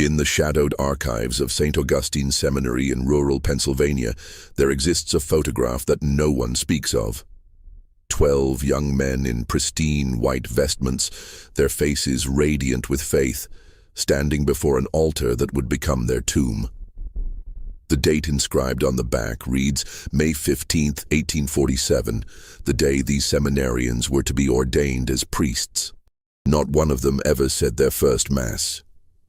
In the shadowed archives of St. Augustine's Seminary in rural Pennsylvania, there exists a photograph that no one speaks of. 12 young men in pristine white vestments, their faces radiant with faith, standing before an altar that would become their tomb. The date inscribed on the back reads May 15, 1847, the day these seminarians were to be ordained as priests. Not one of them ever said their first Mass.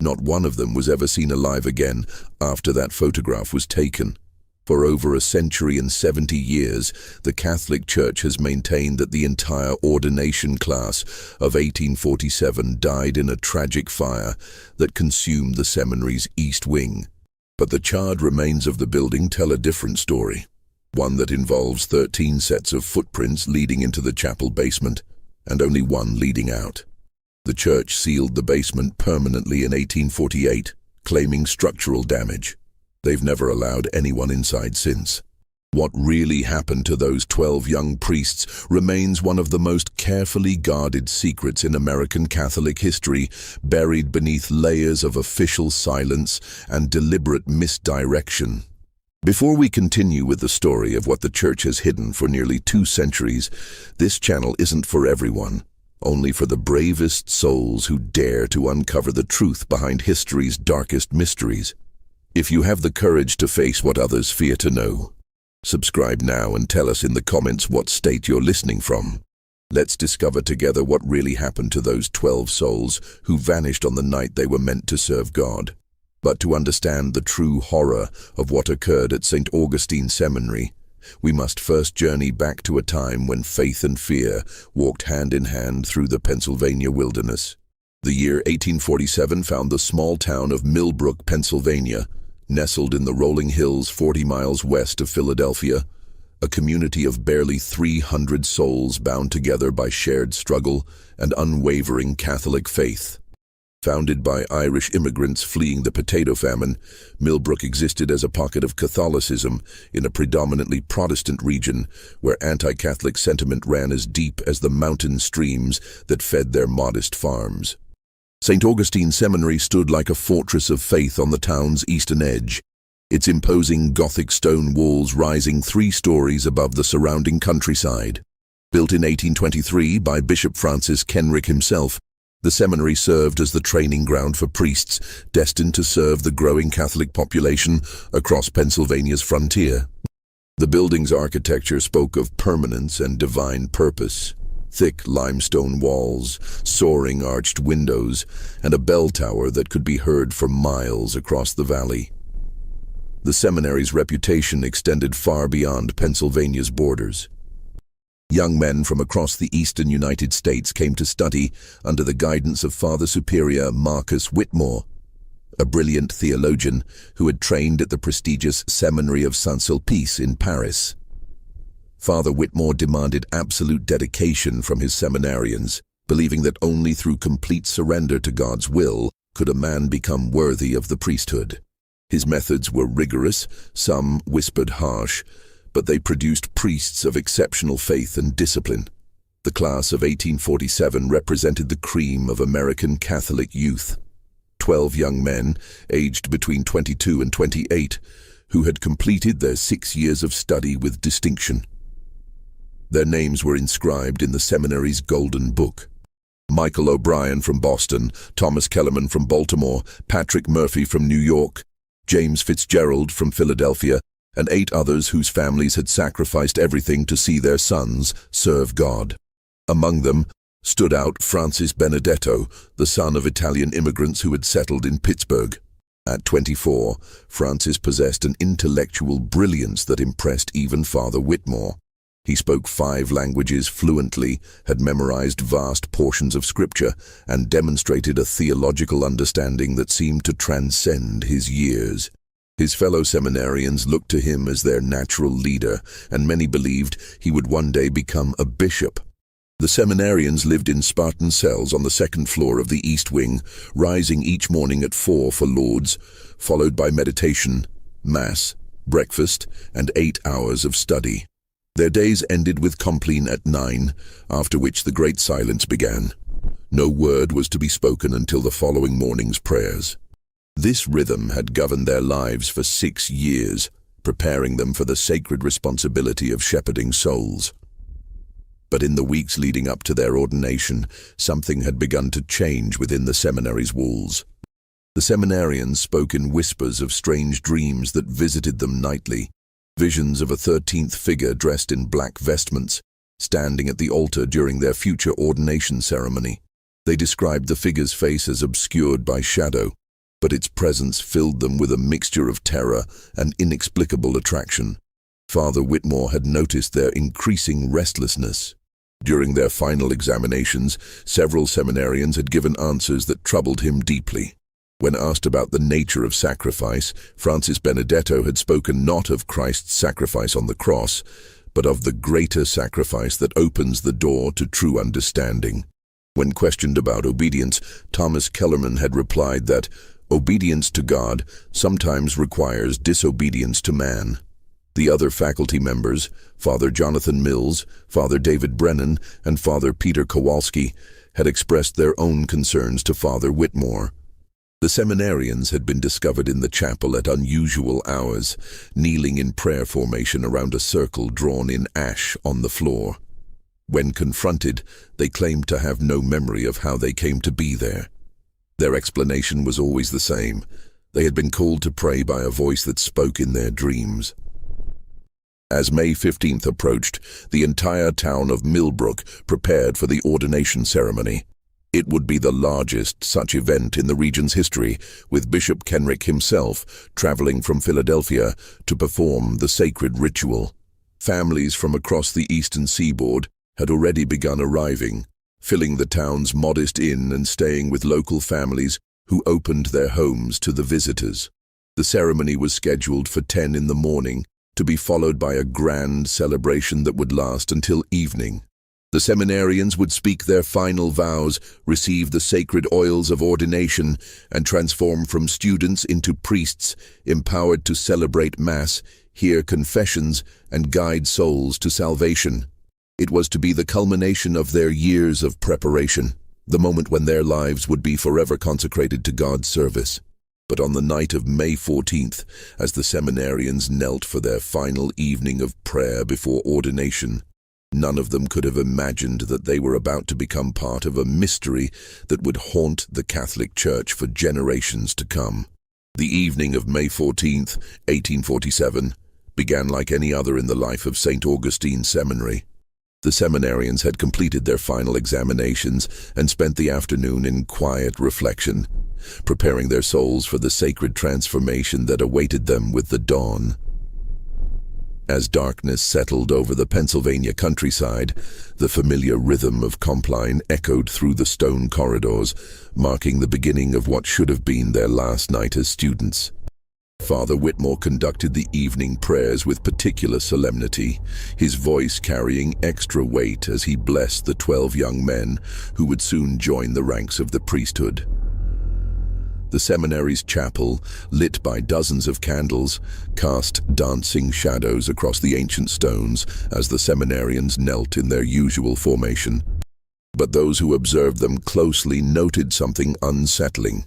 Not one of them was ever seen alive again after that photograph was taken. For over a century and 70 years, the Catholic Church has maintained that the entire ordination class of 1847 died in a tragic fire that consumed the seminary's east wing. But the charred remains of the building tell a different story, one that involves 13 sets of footprints leading into the chapel basement, and only one leading out. The church sealed the basement permanently in 1848, claiming structural damage. They've never allowed anyone inside since. What really happened to those 12 young priests remains one of the most carefully guarded secrets in American Catholic history, buried beneath layers of official silence and deliberate misdirection. Before we continue with the story of what the Church has hidden for nearly 2 centuries, this channel isn't for everyone. Only for the bravest souls who dare to uncover the truth behind history's darkest mysteries. If you have the courage to face what others fear to know, subscribe now and tell us in the comments what state you're listening from. Let's discover together what really happened to those 12 souls who vanished on the night they were meant to serve God. But to understand the true horror of what occurred at St. Augustine's Seminary, we must first journey back to a time when faith and fear walked hand in hand through the Pennsylvania wilderness. The year 1847 found the small town of Millbrook, Pennsylvania, nestled in the rolling hills 40 miles west of Philadelphia, a community of barely 300 souls bound together by shared struggle and unwavering Catholic faith. Founded by Irish immigrants fleeing the potato famine, Millbrook existed as a pocket of Catholicism in a predominantly Protestant region where anti-Catholic sentiment ran as deep as the mountain streams that fed their modest farms. St. Augustine's Seminary stood like a fortress of faith on the town's eastern edge, its imposing Gothic stone walls rising 3 stories above the surrounding countryside. Built in 1823 by Bishop Francis Kenrick himself, the seminary served as the training ground for priests destined to serve the growing Catholic population across Pennsylvania's frontier. The building's architecture spoke of permanence and divine purpose. Thick limestone walls, soaring arched windows, and a bell tower that could be heard for miles across the valley. The seminary's reputation extended far beyond Pennsylvania's borders. Young men from across the eastern United States came to study under the guidance of Father Superior Marcus Whitmore, a brilliant theologian who had trained at the prestigious Seminary of Saint-Sulpice in Paris. Father Whitmore demanded absolute dedication from his seminarians, believing that only through complete surrender to God's will could a man become worthy of the priesthood. His methods were rigorous, some whispered harsh, but they produced priests of exceptional faith and discipline. The class of 1847 represented the cream of American Catholic youth. 12 young men, aged between 22 and 28, who had completed their 6 years of study with distinction. Their names were inscribed in the seminary's Golden Book. Michael O'Brien from Boston, Thomas Kellerman from Baltimore, Patrick Murphy from New York, James Fitzgerald from Philadelphia, and 8 others whose families had sacrificed everything to see their sons serve God. Among them stood out Francis Benedetto, the son of Italian immigrants who had settled in Pittsburgh. At 24, Francis possessed an intellectual brilliance that impressed even Father Whitmore. He spoke 5 languages fluently, had memorized vast portions of scripture, and demonstrated a theological understanding that seemed to transcend his years. His fellow seminarians looked to him as their natural leader, and many believed he would one day become a bishop. The seminarians lived in Spartan cells on the 2nd floor of the East Wing, rising each morning at 4 for lauds, followed by meditation, Mass, breakfast, and 8 hours of study. Their days ended with compline at 9, after which the great silence began. No word was to be spoken until the following morning's prayers. This rhythm had governed their lives for 6 years, preparing them for the sacred responsibility of shepherding souls. But in the weeks leading up to their ordination, something had begun to change within the seminary's walls. The seminarians spoke in whispers of strange dreams that visited them nightly, visions of a 13th figure dressed in black vestments, standing at the altar during their future ordination ceremony. They described the figure's face as obscured by shadow, but its presence filled them with a mixture of terror and inexplicable attraction. Father Whitmore had noticed their increasing restlessness. During their final examinations, several seminarians had given answers that troubled him deeply. When asked about the nature of sacrifice, Francis Benedetto had spoken not of Christ's sacrifice on the cross, but of the greater sacrifice that opens the door to true understanding. When questioned about obedience, Thomas Kellerman had replied that obedience to God sometimes requires disobedience to man. The other faculty members, Father Jonathan Mills, Father David Brennan, and Father Peter Kowalski, had expressed their own concerns to Father Whitmore. The seminarians had been discovered in the chapel at unusual hours, kneeling in prayer formation around a circle drawn in ash on the floor. When confronted, they claimed to have no memory of how they came to be there. Their explanation was always the same. They had been called to pray by a voice that spoke in their dreams. As May 15th approached, the entire town of Millbrook prepared for the ordination ceremony. It would be the largest such event in the region's history, with Bishop Kenrick himself traveling from Philadelphia to perform the sacred ritual. Families from across the eastern seaboard had already begun arriving, filling the town's modest inn and staying with local families who opened their homes to the visitors. The ceremony was scheduled for 10 in the morning, to be followed by a grand celebration that would last until evening. The seminarians would speak their final vows, receive the sacred oils of ordination, and transform from students into priests, empowered to celebrate Mass, hear confessions, and guide souls to salvation. It was to be the culmination of their years of preparation, the moment when their lives would be forever consecrated to God's service. But on the night of May 14th, as the seminarians knelt for their final evening of prayer before ordination, none of them could have imagined that they were about to become part of a mystery that would haunt the Catholic Church for generations to come. The evening of May 14th, 1847, began like any other in the life of St. Augustine Seminary. The seminarians had completed their final examinations and spent the afternoon in quiet reflection, preparing their souls for the sacred transformation that awaited them with the dawn. As darkness settled over the Pennsylvania countryside, the familiar rhythm of Compline echoed through the stone corridors, marking the beginning of what should have been their last night as students. Father Whitmore conducted the evening prayers with particular solemnity, his voice carrying extra weight as he blessed the 12 young men who would soon join the ranks of the priesthood. The seminary's chapel, lit by dozens of candles, cast dancing shadows across the ancient stones as the seminarians knelt in their usual formation. But those who observed them closely noted something unsettling.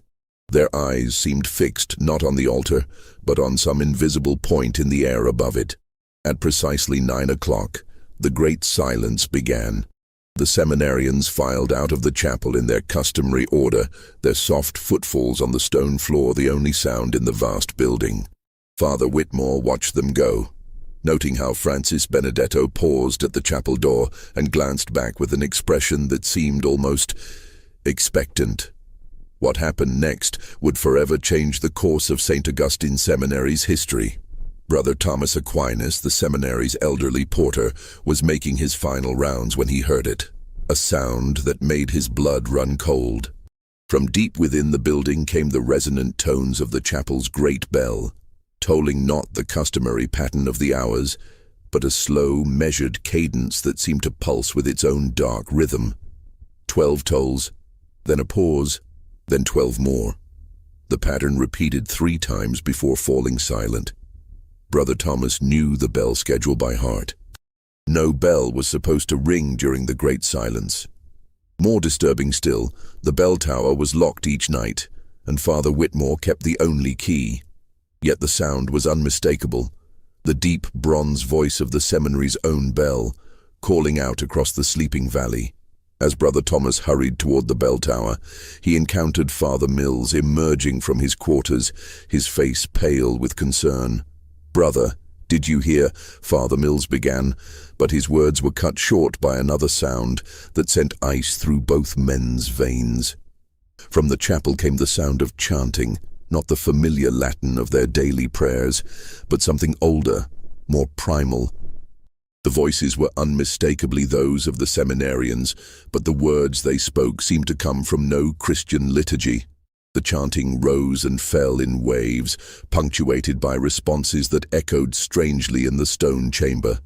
Their eyes seemed fixed not on the altar, but on some invisible point in the air above it. At precisely 9 o'clock, the great silence began. The seminarians filed out of the chapel in their customary order, their soft footfalls on the stone floor the only sound in the vast building. Father Whitmore watched them go, noting how Francis Benedetto paused at the chapel door and glanced back with an expression that seemed almost expectant. What happened next would forever change the course of St. Augustine Seminary's history. Brother Thomas Aquinas, the seminary's elderly porter, was making his final rounds when he heard it, a sound that made his blood run cold. From deep within the building came the resonant tones of the chapel's great bell, tolling not the customary pattern of the hours, but a slow, measured cadence that seemed to pulse with its own dark rhythm. 12 tolls, then a pause, then 12 more. The pattern repeated 3 times before falling silent. Brother Thomas knew the bell schedule by heart. No bell was supposed to ring during the great silence. More disturbing still, the bell tower was locked each night, and Father Whitmore kept the only key. Yet the sound was unmistakable, the deep bronze voice of the seminary's own bell, calling out across the sleeping valley. As Brother Thomas hurried toward the bell tower, he encountered Father Mills emerging from his quarters, his face pale with concern. "Brother, did you hear?" Father Mills began, but his words were cut short by another sound that sent ice through both men's veins. From the chapel came the sound of chanting, not the familiar Latin of their daily prayers, but something older, more primal. The voices were unmistakably those of the seminarians, but the words they spoke seemed to come from no Christian liturgy. The chanting rose and fell in waves, punctuated by responses that echoed strangely in the stone chamber.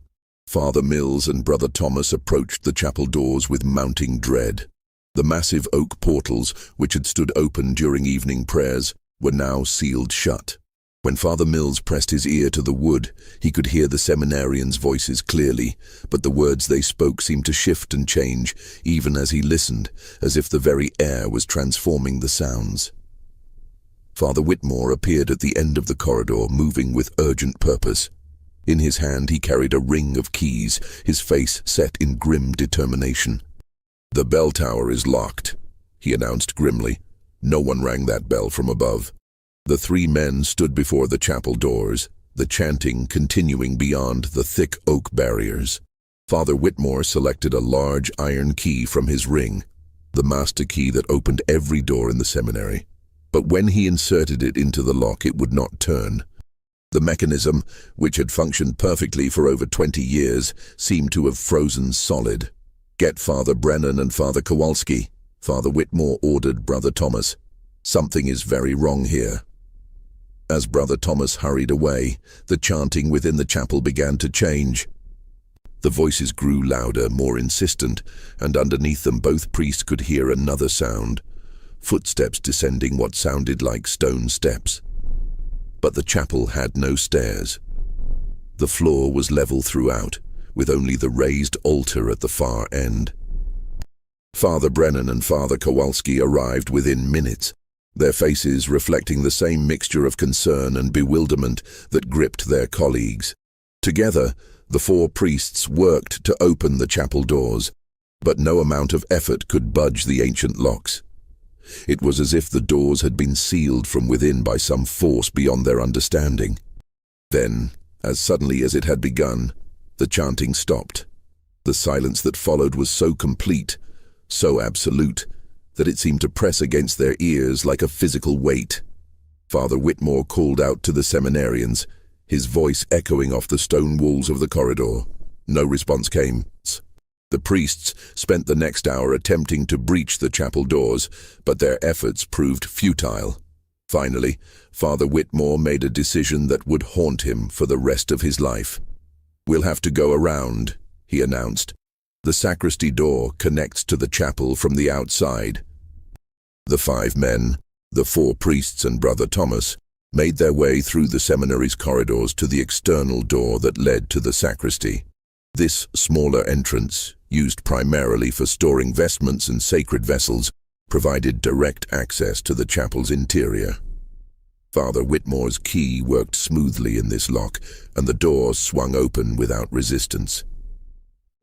Father Mills and Brother Thomas approached the chapel doors with mounting dread. The massive oak portals, which had stood open during evening prayers, were now sealed shut. When Father Mills pressed his ear to the wood, he could hear the seminarians' voices clearly, but the words they spoke seemed to shift and change, even as he listened, as if the very air was transforming the sounds. Father Whitmore appeared at the end of the corridor, moving with urgent purpose. In his hand he carried a ring of keys, his face set in grim determination. "The bell tower is locked," he announced grimly. "No one rang that bell from above." The three men stood before the chapel doors, the chanting continuing beyond the thick oak barriers. Father Whitmore selected a large iron key from his ring, the master key that opened every door in the seminary. But when he inserted it into the lock, it would not turn. The mechanism, which had functioned perfectly for over 20 years, seemed to have frozen solid. "Get Father Brennan and Father Kowalski," Father Whitmore ordered Brother Thomas. "Something is very wrong here." As Brother Thomas hurried away, the chanting within the chapel began to change. The voices grew louder, more insistent, and underneath them both priests could hear another sound, footsteps descending what sounded like stone steps. But the chapel had no stairs. The floor was level throughout, with only the raised altar at the far end. Father Brennan and Father Kowalski arrived within minutes, their faces reflecting the same mixture of concern and bewilderment that gripped their colleagues. Together, the four priests worked to open the chapel doors, but no amount of effort could budge the ancient locks. It was as if the doors had been sealed from within by some force beyond their understanding. Then, as suddenly as it had begun, the chanting stopped. The silence that followed was so complete, so absolute, that it seemed to press against their ears like a physical weight. Father Whitmore called out to the seminarians, his voice echoing off the stone walls of the corridor. No response came. The priests spent the next hour attempting to breach the chapel doors, but their efforts proved futile. Finally, Father Whitmore made a decision that would haunt him for the rest of his life. "We'll have to go around," he announced. "The sacristy door connects to the chapel from the outside." The 5 men, the 4 priests and Brother Thomas, made their way through the seminary's corridors to the external door that led to the sacristy. This smaller entrance, used primarily for storing vestments and sacred vessels, provided direct access to the chapel's interior. Father Whitmore's key worked smoothly in this lock, and the door swung open without resistance.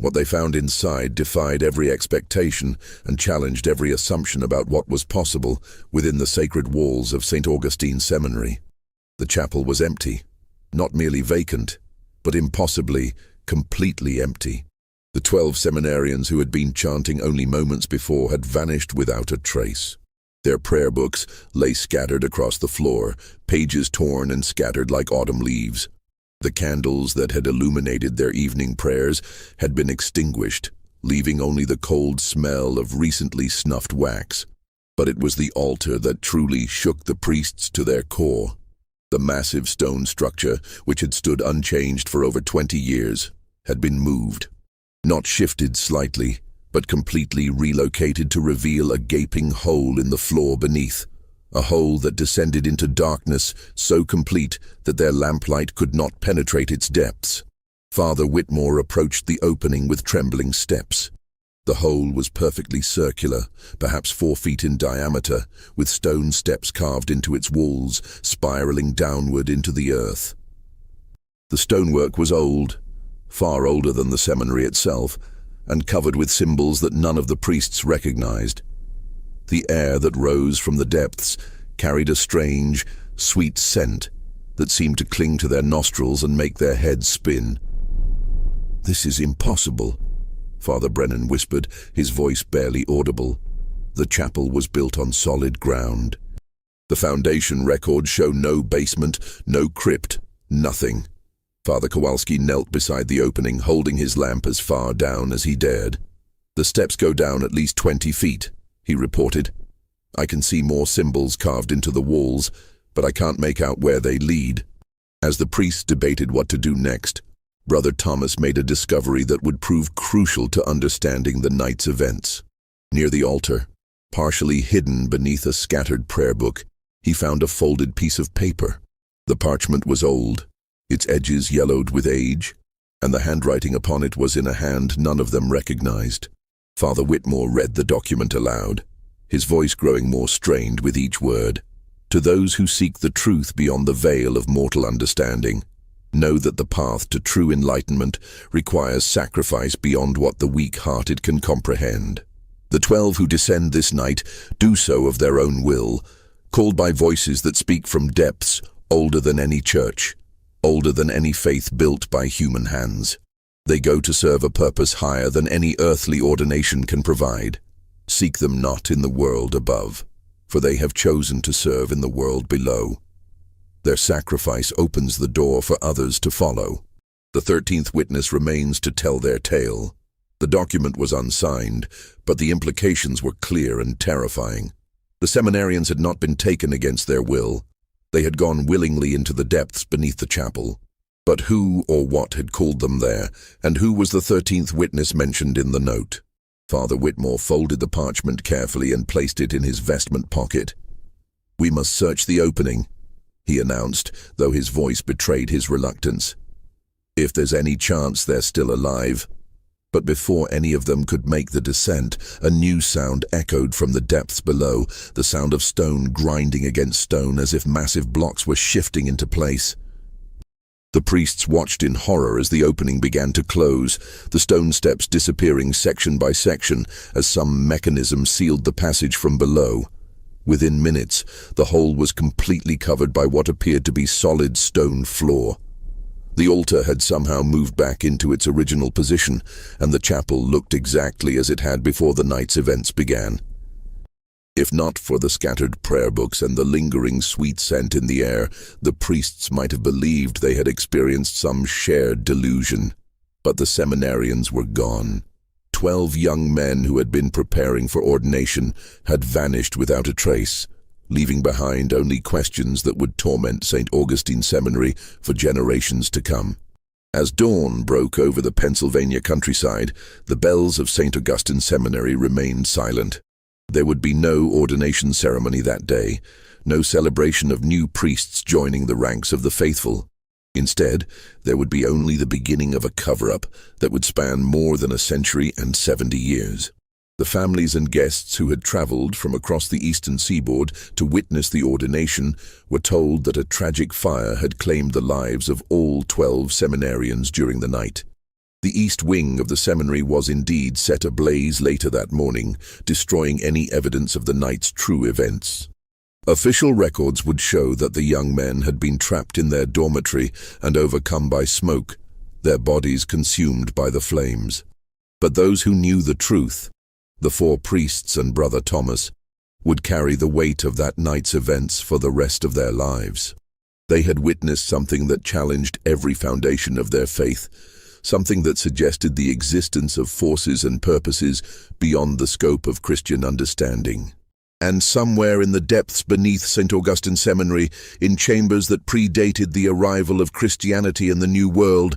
What they found inside defied every expectation and challenged every assumption about what was possible within the sacred walls of St. Augustine's Seminary. The chapel was empty, not merely vacant, but impossibly, completely empty. The 12 seminarians who had been chanting only moments before had vanished without a trace. Their prayer books lay scattered across the floor, pages torn and scattered like autumn leaves. The candles that had illuminated their evening prayers had been extinguished, leaving only the cold smell of recently snuffed wax. But it was the altar that truly shook the priests to their core. The massive stone structure, which had stood unchanged for over 20 years, had been moved. Not shifted slightly, but completely relocated to reveal a gaping hole in the floor beneath. A hole that descended into darkness so complete that their lamplight could not penetrate its depths. Father Whitmore approached the opening with trembling steps. The hole was perfectly circular, perhaps 4 feet in diameter, with stone steps carved into its walls, spiraling downward into the earth. The stonework was old, far older than the seminary itself, and covered with symbols that none of the priests recognized. The air that rose from the depths carried a strange, sweet scent that seemed to cling to their nostrils and make their heads spin. "This is impossible," Father Brennan whispered, his voice barely audible. The chapel was built on solid ground. The foundation records show no basement, no crypt, nothing. Father Kowalski knelt beside the opening, holding his lamp as far down as he dared. "The steps go down at least 20 feet, he reported. "I can see more symbols carved into the walls, but I can't make out where they lead." As the priests debated what to do next, Brother Thomas made a discovery that would prove crucial to understanding the night's events. Near the altar, partially hidden beneath a scattered prayer book, he found a folded piece of paper. The parchment was old, its edges yellowed with age, and the handwriting upon it was in a hand none of them recognized. Father Whitmore read the document aloud, his voice growing more strained with each word. "To those who seek the truth beyond the veil of mortal understanding, know that the path to true enlightenment requires sacrifice beyond what the weak-hearted can comprehend. The 12 who descend this night do so of their own will, called by voices that speak from depths older than any church, older than any faith built by human hands. They go to serve a purpose higher than any earthly ordination can provide. Seek them not in the world above, for they have chosen to serve in the world below. Their sacrifice opens the door for others to follow. The 13th witness remains to tell their tale." The document was unsigned, but the implications were clear and terrifying. The seminarians had not been taken against their will. They had gone willingly into the depths beneath the chapel. But who or what had called them there, and who was the 13th witness mentioned in the note? Father Whitmore folded the parchment carefully and placed it in his vestment pocket. "We must search the opening," he announced, though his voice betrayed his reluctance. "If there's any chance they're still alive." But before any of them could make the descent, a new sound echoed from the depths below, the sound of stone grinding against stone as if massive blocks were shifting into place. The priests watched in horror as the opening began to close, the stone steps disappearing section by section as some mechanism sealed the passage from below. Within minutes, the hole was completely covered by what appeared to be solid stone floor. The altar had somehow moved back into its original position, and the chapel looked exactly as it had before the night's events began. If not for the scattered prayer books and the lingering sweet scent in the air, the priests might have believed they had experienced some shared delusion. But the seminarians were gone. 12 young men who had been preparing for ordination had vanished without a trace, leaving behind only questions that would torment St. Augustine Seminary for generations to come. As dawn broke over the Pennsylvania countryside, the bells of St. Augustine Seminary remained silent. There would be no ordination ceremony that day, no celebration of new priests joining the ranks of the faithful. Instead, there would be only the beginning of a cover-up that would span more than a century and 70 years. The families and guests who had traveled from across the eastern seaboard to witness the ordination were told that a tragic fire had claimed the lives of all 12 seminarians during the night. The east wing of the seminary was indeed set ablaze later that morning, destroying any evidence of the night's true events. Official records would show that the young men had been trapped in their dormitory and overcome by smoke, their bodies consumed by the flames. But those who knew the truth, the 4 priests and Brother Thomas, would carry the weight of that night's events for the rest of their lives. They had witnessed something that challenged every foundation of their faith, something that suggested the existence of forces and purposes beyond the scope of Christian understanding. And somewhere in the depths beneath St. Augustine Seminary, in chambers that predated the arrival of Christianity in the New World,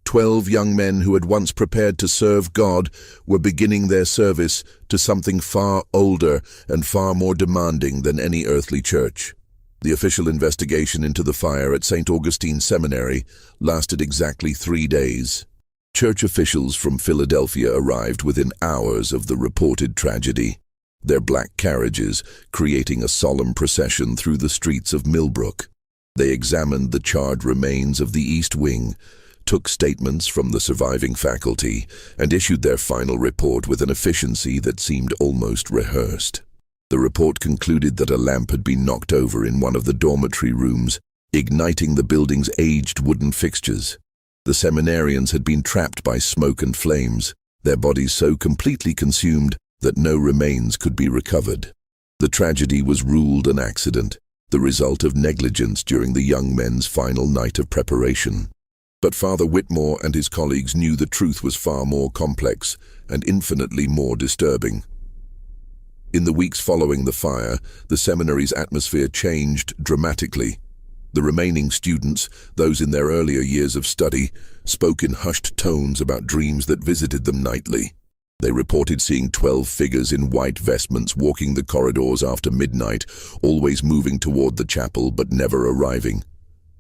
12 young men who had once prepared to serve God were beginning their service to something far older and far more demanding than any earthly church. The official investigation into the fire at St. Augustine Seminary lasted exactly 3 days. Church officials from Philadelphia arrived within hours of the reported tragedy, their black carriages creating a solemn procession through the streets of Millbrook. They examined the charred remains of the East Wing, took statements from the surviving faculty, and issued their final report with an efficiency that seemed almost rehearsed. The report concluded that a lamp had been knocked over in one of the dormitory rooms, igniting the building's aged wooden fixtures. The seminarians had been trapped by smoke and flames, their bodies so completely consumed that no remains could be recovered. The tragedy was ruled an accident, the result of negligence during the young men's final night of preparation. But Father Whitmore and his colleagues knew the truth was far more complex and infinitely more disturbing. In the weeks following the fire, the seminary's atmosphere changed dramatically. The remaining students, those in their earlier years of study, spoke in hushed tones about dreams that visited them nightly. They reported seeing 12 figures in white vestments walking the corridors after midnight, always moving toward the chapel but never arriving.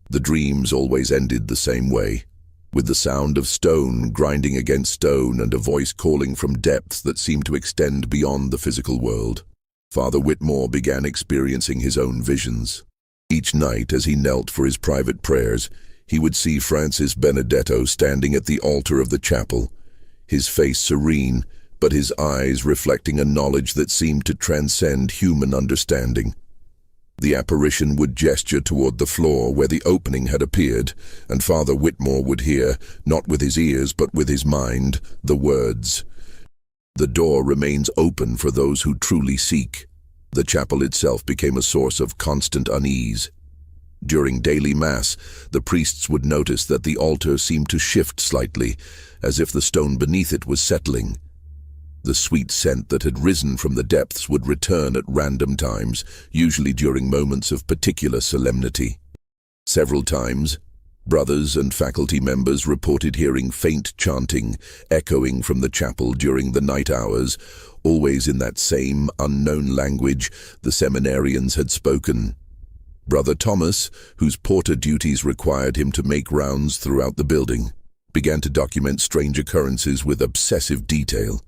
The dreams always ended the same way, with the sound of stone grinding against stone and a voice calling from depths that seemed to extend beyond the physical world. Father Whitmore began experiencing his own visions. Each night, as he knelt for his private prayers, he would see Francis Benedetto standing at the altar of the chapel, his face serene, but his eyes reflecting a knowledge that seemed to transcend human understanding. The apparition would gesture toward the floor where the opening had appeared, and Father Whitmore would hear, not with his ears but with his mind, the words, "The door remains open for those who truly seek." The chapel itself became a source of constant unease. During daily mass, the priests would notice that the altar seemed to shift slightly, as if the stone beneath it was settling. The sweet scent that had risen from the depths would return at random times, usually during moments of particular solemnity. Several times, brothers and faculty members reported hearing faint chanting echoing from the chapel during the night hours, always in that same unknown language the seminarians had spoken. Brother Thomas, whose porter duties required him to make rounds throughout the building, began to document strange occurrences with obsessive detail.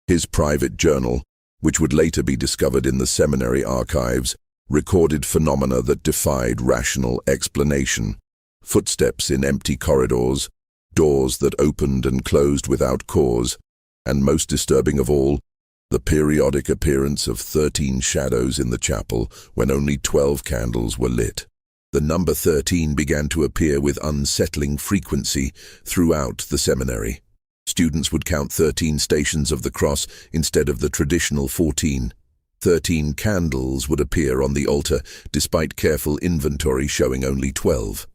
His private journal, which would later be discovered in the seminary archives, recorded phenomena that defied rational explanation. Footsteps in empty corridors, doors that opened and closed without cause, and most disturbing of all, the periodic appearance of 13 shadows in the chapel when only 12 candles were lit. The number 13 began to appear with unsettling frequency throughout the seminary. Students would count 13 stations of the cross instead of the traditional 14. 13 candles would appear on the altar, despite careful inventory showing only 12.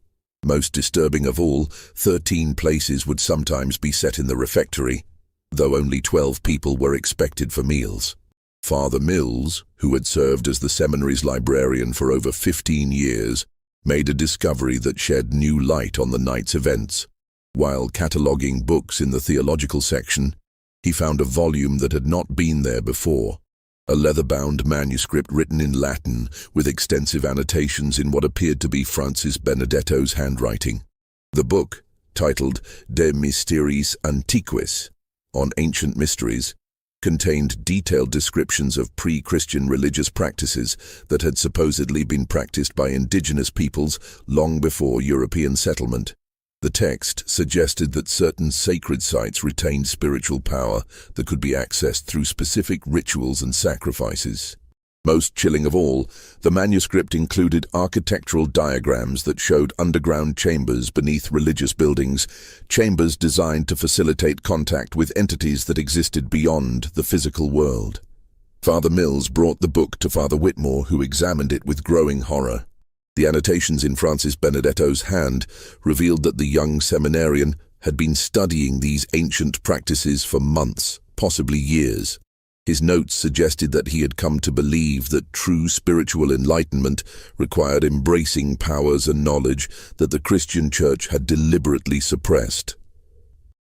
Most disturbing of all, 13 places would sometimes be set in the refectory, though only 12 people were expected for meals. Father Mills, who had served as the seminary's librarian for over 15 years, made a discovery that shed new light on the night's events. While cataloguing books in the theological section, he found a volume that had not been there before, a leather-bound manuscript written in Latin with extensive annotations in what appeared to be Francis Benedetto's handwriting. The book, titled De Mysteriis Antiquis, on ancient mysteries, contained detailed descriptions of pre-Christian religious practices that had supposedly been practiced by indigenous peoples long before European settlement. The text suggested that certain sacred sites retained spiritual power that could be accessed through specific rituals and sacrifices. Most chilling of all, the manuscript included architectural diagrams that showed underground chambers beneath religious buildings, chambers designed to facilitate contact with entities that existed beyond the physical world. Father Mills brought the book to Father Whitmore, who examined it with growing horror. The annotations in Francis Benedetto's hand revealed that the young seminarian had been studying these ancient practices for months, possibly years. His notes suggested that he had come to believe that true spiritual enlightenment required embracing powers and knowledge that the Christian Church had deliberately suppressed.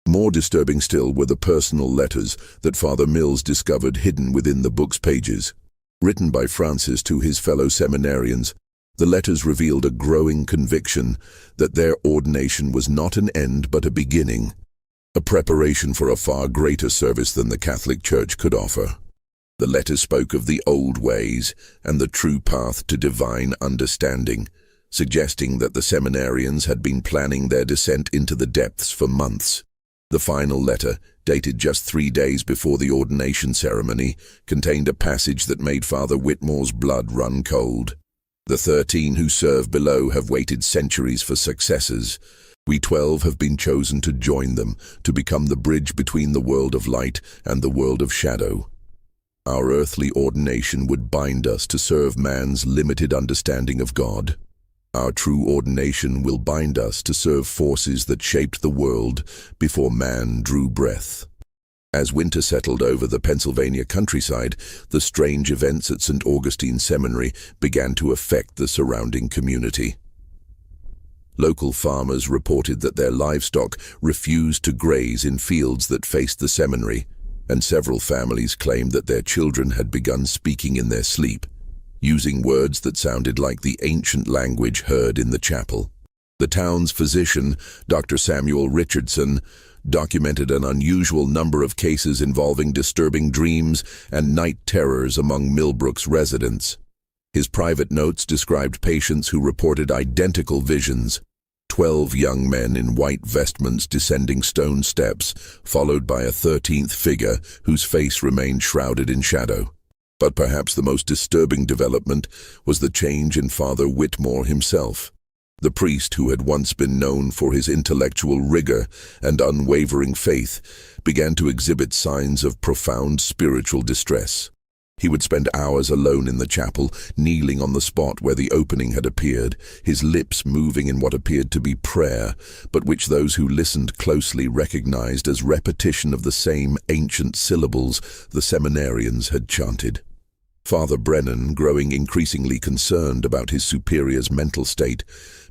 More disturbing still were the personal letters that Father Mills discovered hidden within the book's pages. Written by Francis to his fellow seminarians, the letters revealed a growing conviction that their ordination was not an end but a beginning. a preparation for a far greater service than the Catholic Church could offer. The letter spoke of the old ways and the true path to divine understanding, suggesting that the seminarians had been planning their descent into the depths for months. The final letter, dated just 3 days before the ordination ceremony, contained a passage that made Father Whitmore's blood run cold. The 13 who serve below have waited centuries for successors. We 12 have been chosen to join them, to become the bridge between the world of light and the world of shadow. Our earthly ordination would bind us to serve man's limited understanding of God. Our true ordination will bind us to serve forces that shaped the world before man drew breath. As winter settled over the Pennsylvania countryside, the strange events at St. Augustine Seminary began to affect the surrounding community. Local farmers reported that their livestock refused to graze in fields that faced the seminary, and several families claimed that their children had begun speaking in their sleep, using words that sounded like the ancient language heard in the chapel. The town's physician, Dr. Samuel Richardson, documented an unusual number of cases involving disturbing dreams and night terrors among Millbrook's residents. His private notes described patients who reported identical visions: 12 young men in white vestments descending stone steps, followed by a 13th figure whose face remained shrouded in shadow. But perhaps the most disturbing development was the change in Father Whitmore himself. The priest, who had once been known for his intellectual rigor and unwavering faith, began to exhibit signs of profound spiritual distress. He would spend hours alone in the chapel, kneeling on the spot where the opening had appeared, his lips moving in what appeared to be prayer, but which those who listened closely recognized as repetition of the same ancient syllables the seminarians had chanted. Father Brennan, growing increasingly concerned about his superior's mental state,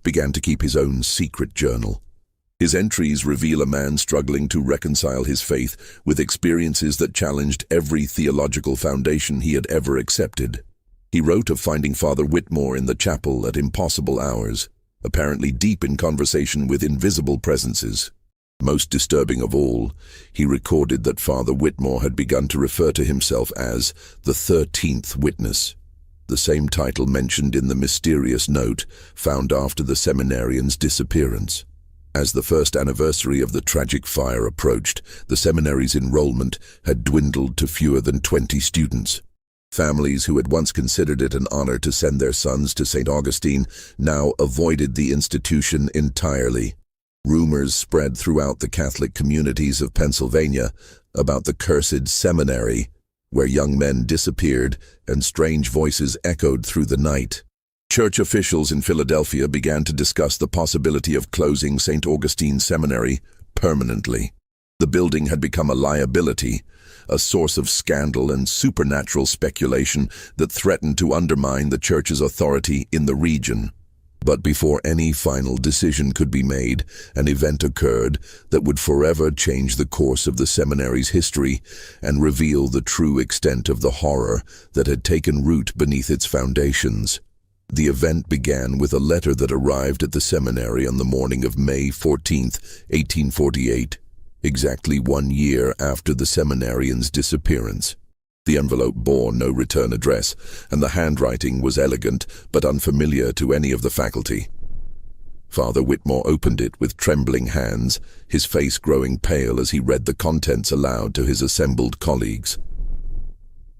began to keep his own secret journal. His entries reveal a man struggling to reconcile his faith with experiences that challenged every theological foundation he had ever accepted. He wrote of finding Father Whitmore in the chapel at impossible hours, apparently deep in conversation with invisible presences. Most disturbing of all, he recorded that Father Whitmore had begun to refer to himself as the 13th witness, the same title mentioned in the mysterious note found after the seminarian's disappearance. As the first anniversary of the tragic fire approached, the seminary's enrollment had dwindled to fewer than 20 students. Families who had once considered it an honor to send their sons to St. Augustine now avoided the institution entirely. Rumors spread throughout the Catholic communities of Pennsylvania about the cursed seminary, where young men disappeared and strange voices echoed through the night. Church officials in Philadelphia began to discuss the possibility of closing St. Augustine Seminary permanently. The building had become a liability, a source of scandal and supernatural speculation that threatened to undermine the church's authority in the region. But before any final decision could be made, an event occurred that would forever change the course of the seminary's history and reveal the true extent of the horror that had taken root beneath its foundations. The event began with a letter that arrived at the seminary on the morning of May 14, 1848, exactly 1 year after the seminarian's disappearance. The envelope bore no return address, and the handwriting was elegant but unfamiliar to any of the faculty. Father Whitmore opened it with trembling hands, his face growing pale as he read the contents aloud to his assembled colleagues.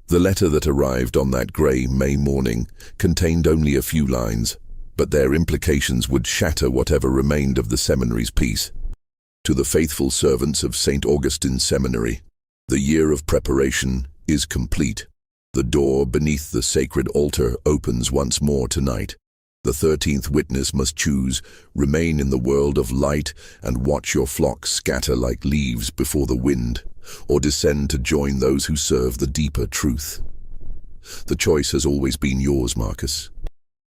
The letter that arrived on that grey May morning contained only a few lines, but their implications would shatter whatever remained of the seminary's peace. To the faithful servants of St. Augustine Seminary, the year of preparation is complete. The door beneath the sacred altar opens once more tonight. The 13th witness must choose: remain in the world of light and watch your flock scatter like leaves before the wind, or descend to join those who serve the deeper truth. The choice has always been yours, Marcus.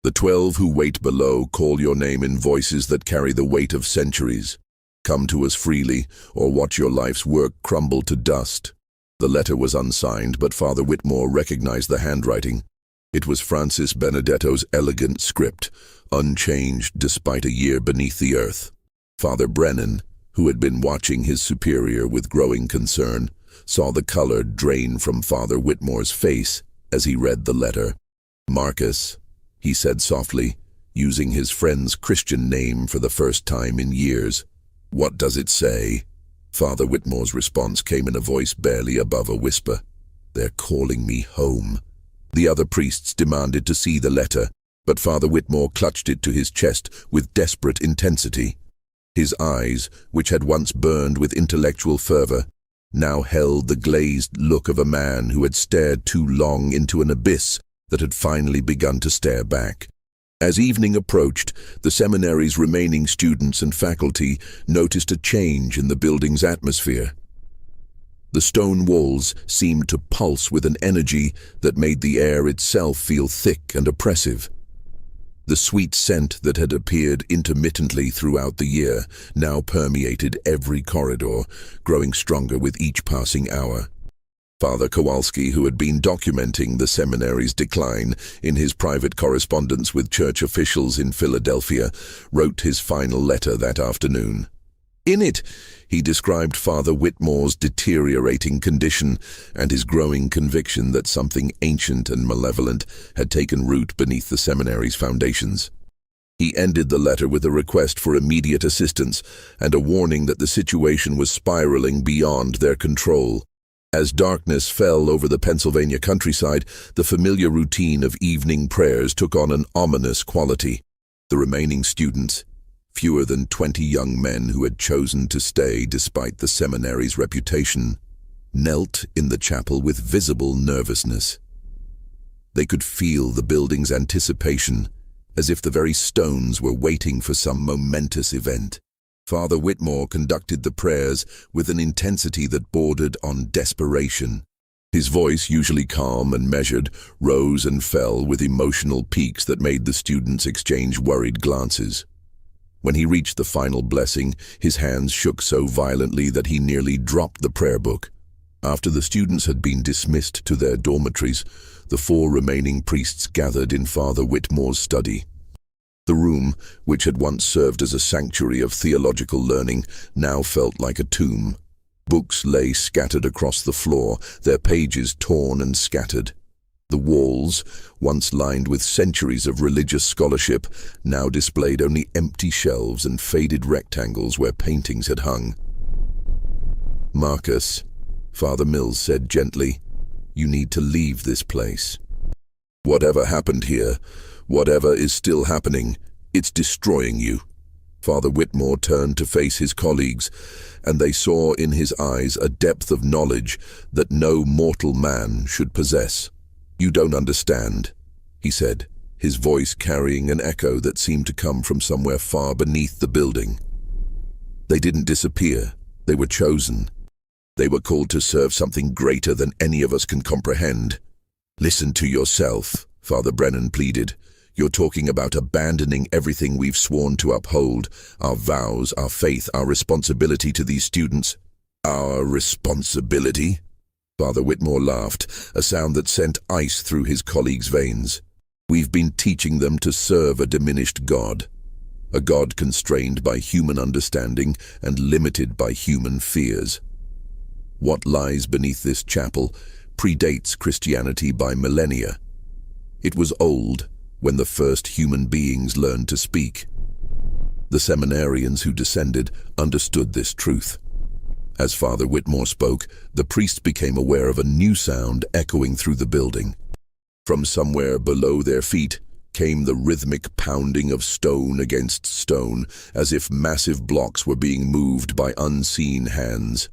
The 12 who wait below call your name in voices that carry the weight of centuries. Come to us freely, or watch your life's work crumble to dust. The letter was unsigned, but Father Whitmore recognized the handwriting. It was Francis Benedetto's elegant script, unchanged despite a year beneath the earth. Father Brennan, who had been watching his superior with growing concern, saw the color drain from Father Whitmore's face as he read the letter. "Marcus," he said softly, using his friend's Christian name for the first time in years. "What does it say?" Father Whitmore's response came in a voice barely above a whisper. "They're calling me home." The other priests demanded to see the letter, but Father Whitmore clutched it to his chest with desperate intensity. His eyes, which had once burned with intellectual fervor, now held the glazed look of a man who had stared too long into an abyss that had finally begun to stare back. As evening approached, the seminary's remaining students and faculty noticed a change in the building's atmosphere. The stone walls seemed to pulse with an energy that made the air itself feel thick and oppressive. The sweet scent that had appeared intermittently throughout the year now permeated every corridor, growing stronger with each passing hour. Father Kowalski, who had been documenting the seminary's decline in his private correspondence with church officials in Philadelphia, wrote his final letter that afternoon. In it, he described Father Whitmore's deteriorating condition and his growing conviction that something ancient and malevolent had taken root beneath the seminary's foundations. He ended the letter with a request for immediate assistance and a warning that the situation was spiraling beyond their control. As darkness fell over the Pennsylvania countryside, the familiar routine of evening prayers took on an ominous quality. The remaining students, fewer than 20 young men who had chosen to stay despite the seminary's reputation, knelt in the chapel with visible nervousness. They could feel the building's anticipation, as if the very stones were waiting for some momentous event. Father Whitmore conducted the prayers with an intensity that bordered on desperation. His voice, usually calm and measured, rose and fell with emotional peaks that made the students exchange worried glances. When he reached the final blessing, his hands shook so violently that he nearly dropped the prayer book. After the students had been dismissed to their dormitories, the 4 remaining priests gathered in Father Whitmore's study. The room, which had once served as a sanctuary of theological learning, now felt like a tomb. Books lay scattered across the floor, their pages torn and scattered. The walls, once lined with centuries of religious scholarship, now displayed only empty shelves and faded rectangles where paintings had hung. "Marcus," Father Mills said gently, "you need to leave this place. Whatever happened here, whatever is still happening, it's destroying you." Father Whitmore turned to face his colleagues, and they saw in his eyes a depth of knowledge that no mortal man should possess. "You don't understand," he said, his voice carrying an echo that seemed to come from somewhere far beneath the building. "They didn't disappear. They were chosen. They were called to serve something greater than any of us can comprehend." "Listen to yourself," Father Brennan pleaded. "You're talking about abandoning everything we've sworn to uphold, our vows, our faith, our responsibility to these students." "Our responsibility?" Father Whitmore laughed, a sound that sent ice through his colleagues' veins. "We've been teaching them to serve a diminished God, a God constrained by human understanding and limited by human fears. What lies beneath this chapel predates Christianity by millennia. It was old when the first human beings learned to speak. The seminarians who descended understood this truth. As Father Whitmore spoke, the priests became aware of a new sound echoing through the building. From somewhere below their feet came the rhythmic pounding of stone against stone, as if massive blocks were being moved by unseen hands.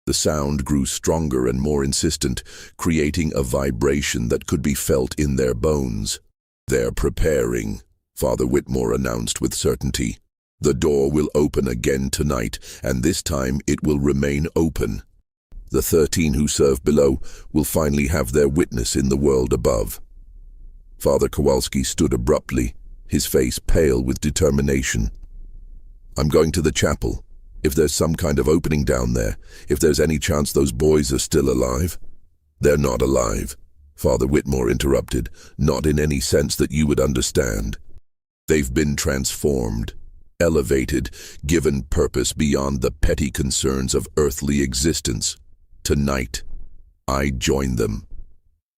The sound grew stronger and more insistent, creating a vibration that could be felt in their bones. "They're preparing," Father Whitmore announced with certainty. "The door will open again tonight, and this time it will remain open. The 13 who serve below will finally have their witness in the world above." Father Kowalski stood abruptly, his face pale with determination. "I'm going to the chapel. If there's some kind of opening down there, if there's any chance those boys are still alive." "They're not alive," Father Whitmore interrupted, "not in any sense that you would understand. They've been transformed. elevated, given purpose beyond the petty concerns of earthly existence. Tonight, I joined them.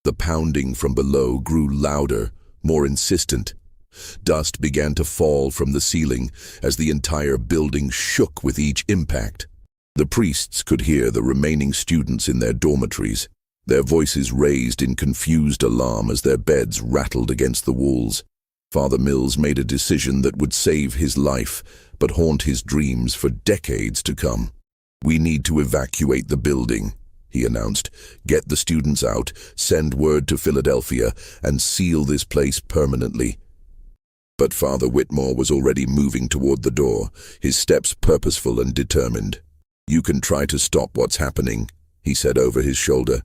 The pounding from below grew louder, more insistent. Dust began to fall from the ceiling as the entire building shook with each impact. The priests could hear the remaining students in their dormitories, their voices raised in confused alarm as their beds rattled against the walls. Father Mills made a decision that would save his life, but haunt his dreams for decades to come. "We need to evacuate the building," he announced. "Get the students out, send word to Philadelphia, and seal this place permanently." But Father Whitmore was already moving toward the door, his steps purposeful and determined. "You can try to stop what's happening," he said over his shoulder,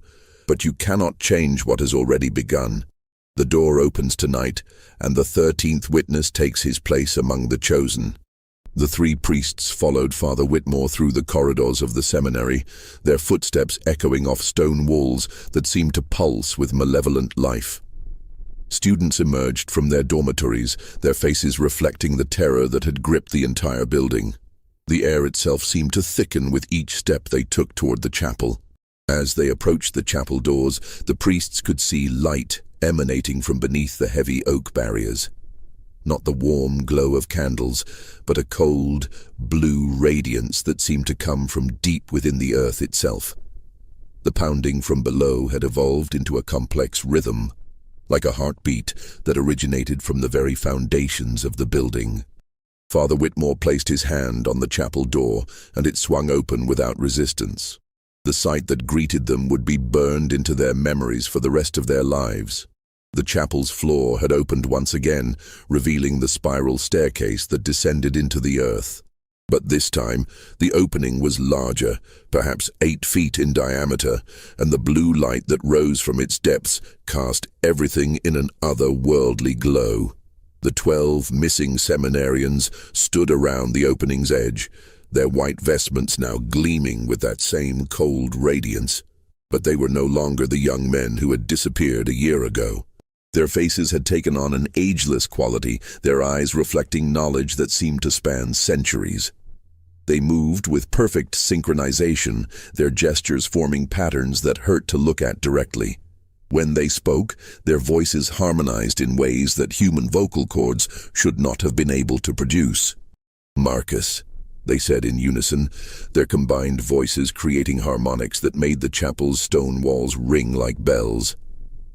"but you cannot change what has already begun. The door opens tonight, and the 13th witness takes his place among the chosen." The three priests followed Father Whitmore through the corridors of the seminary, their footsteps echoing off stone walls that seemed to pulse with malevolent life. Students emerged from their dormitories, their faces reflecting the terror that had gripped the entire building. The air itself seemed to thicken with each step they took toward the chapel. As they approached the chapel doors, the priests could see light emanating from beneath the heavy oak barriers. Not the warm glow of candles, but a cold, blue radiance that seemed to come from deep within the earth itself. The pounding from below had evolved into a complex rhythm, like a heartbeat that originated from the very foundations of the building. Father Whitmore placed his hand on the chapel door, and it swung open without resistance. The sight that greeted them would be burned into their memories for the rest of their lives. The chapel's floor had opened once again, revealing the spiral staircase that descended into the earth. But this time, the opening was larger, perhaps 8 feet in diameter, and the blue light that rose from its depths cast everything in an otherworldly glow. The 12 missing seminarians stood around the opening's edge, their white vestments now gleaming with that same cold radiance. But they were no longer the young men who had disappeared a year ago. Their faces had taken on an ageless quality, their eyes reflecting knowledge that seemed to span centuries. They moved with perfect synchronization, their gestures forming patterns that hurt to look at directly. When they spoke, their voices harmonized in ways that human vocal cords should not have been able to produce. "Marcus," they said in unison, their combined voices creating harmonics that made the chapel's stone walls ring like bells.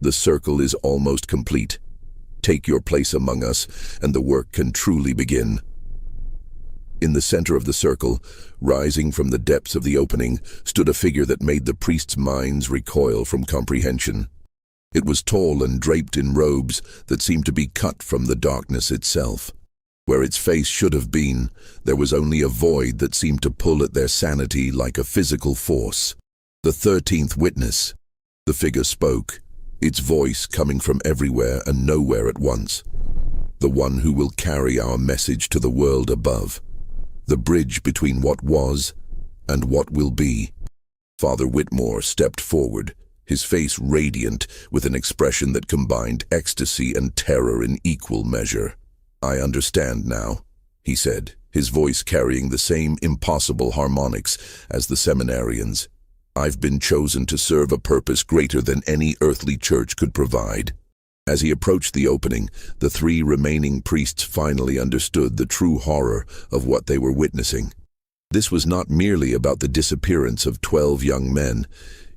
"The circle is almost complete. Take your place among us, and the work can truly begin." In the center of the circle, rising from the depths of the opening, stood a figure that made the priests' minds recoil from comprehension. It was tall and draped in robes that seemed to be cut from the darkness itself. Where its face should have been, there was only a void that seemed to pull at their sanity like a physical force. "The 13th witness," the figure spoke, its voice coming from everywhere and nowhere at once. "The one who will carry our message to the world above. The bridge between what was and what will be." Father Whitmore stepped forward, his face radiant with an expression that combined ecstasy and terror in equal measure. "I understand now," he said, his voice carrying the same impossible harmonics as the seminarians. "I've been chosen to serve a purpose greater than any earthly church could provide." As he approached the opening, the 3 remaining priests finally understood the true horror of what they were witnessing. This was not merely about the disappearance of 12 young men.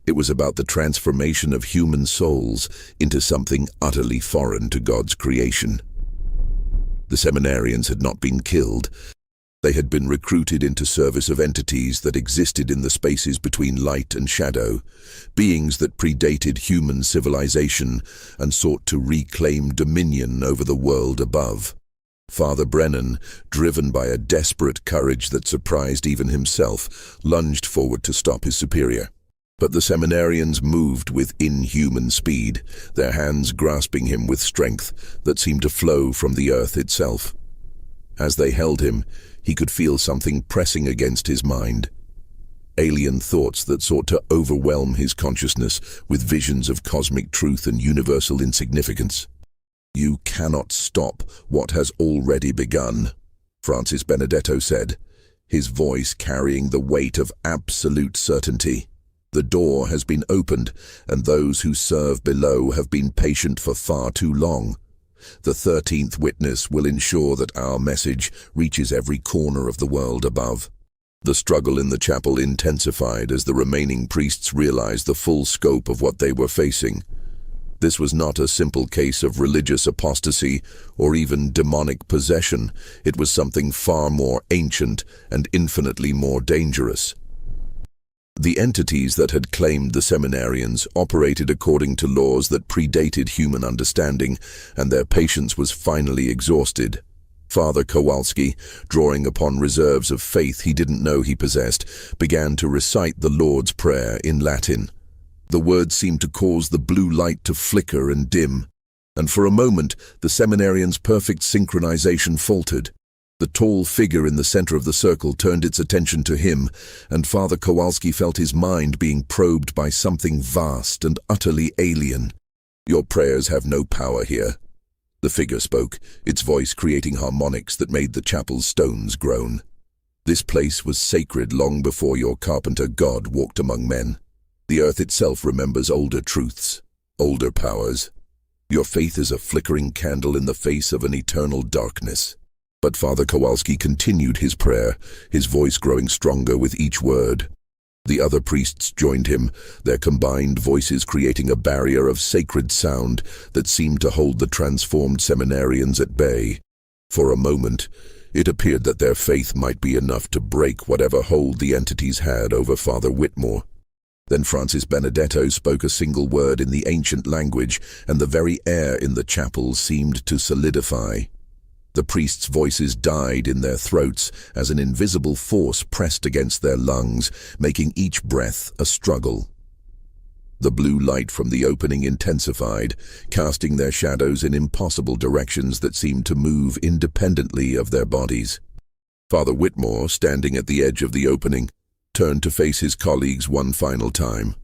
It was about the transformation of human souls into something utterly foreign to God's creation. The seminarians had not been killed. They had been recruited into service of entities that existed in the spaces between light and shadow, beings that predated human civilization and sought to reclaim dominion over the world above. Father Brennan, driven by a desperate courage that surprised even himself, lunged forward to stop his superior. But the seminarians moved with inhuman speed, their hands grasping him with strength that seemed to flow from the earth itself. As they held him, he could feel something pressing against his mind. Alien thoughts that sought to overwhelm his consciousness with visions of cosmic truth and universal insignificance. "You cannot stop what has already begun," Francis Benedetto said, his voice carrying the weight of absolute certainty. "The door has been opened, and those who serve below have been patient for far too long. The 13th witness will ensure that our message reaches every corner of the world above." The struggle in the chapel intensified as the remaining priests realized the full scope of what they were facing. This was not a simple case of religious apostasy or even demonic possession. It was something far more ancient and infinitely more dangerous. The entities that had claimed the seminarians operated according to laws that predated human understanding, and their patience was finally exhausted. Father Kowalski, drawing upon reserves of faith he didn't know he possessed, began to recite the Lord's Prayer in Latin. The words seemed to cause the blue light to flicker and dim, and for a moment the seminarians' perfect synchronization faltered. The tall figure in the center of the circle turned its attention to him, and Father Kowalski felt his mind being probed by something vast and utterly alien. "Your prayers have no power here." The figure spoke, its voice creating harmonics that made the chapel's stones groan. "This place was sacred long before your carpenter God walked among men. The earth itself remembers older truths, older powers. Your faith is a flickering candle in the face of an eternal darkness." But Father Kowalski continued his prayer, his voice growing stronger with each word. The other priests joined him, their combined voices creating a barrier of sacred sound that seemed to hold the transformed seminarians at bay. For a moment, it appeared that their faith might be enough to break whatever hold the entities had over Father Whitmore. Then Francis Benedetto spoke a single word in the ancient language, and the very air in the chapel seemed to solidify. The priests' voices died in their throats as an invisible force pressed against their lungs, making each breath a struggle. The blue light from the opening intensified, casting their shadows in impossible directions that seemed to move independently of their bodies. Father Whitmore, standing at the edge of the opening, turned to face his colleagues one final time.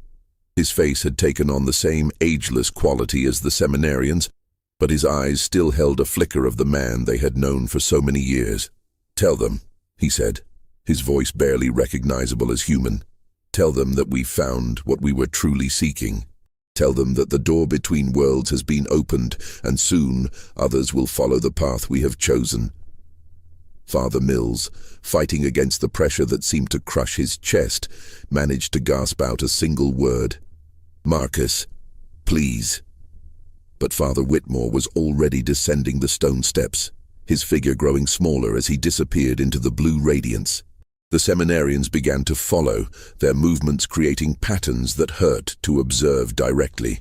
His face had taken on the same ageless quality as the seminarians, but his eyes still held a flicker of the man they had known for so many years. "Tell them," he said, his voice barely recognizable as human. "Tell them that we found what we were truly seeking. Tell them that the door between worlds has been opened, and soon others will follow the path we have chosen." Father Mills, fighting against the pressure that seemed to crush his chest, managed to gasp out a single word. "Marcus, please." But Father Whitmore was already descending the stone steps, his figure growing smaller as he disappeared into the blue radiance. The seminarians began to follow, their movements creating patterns that hurt to observe directly.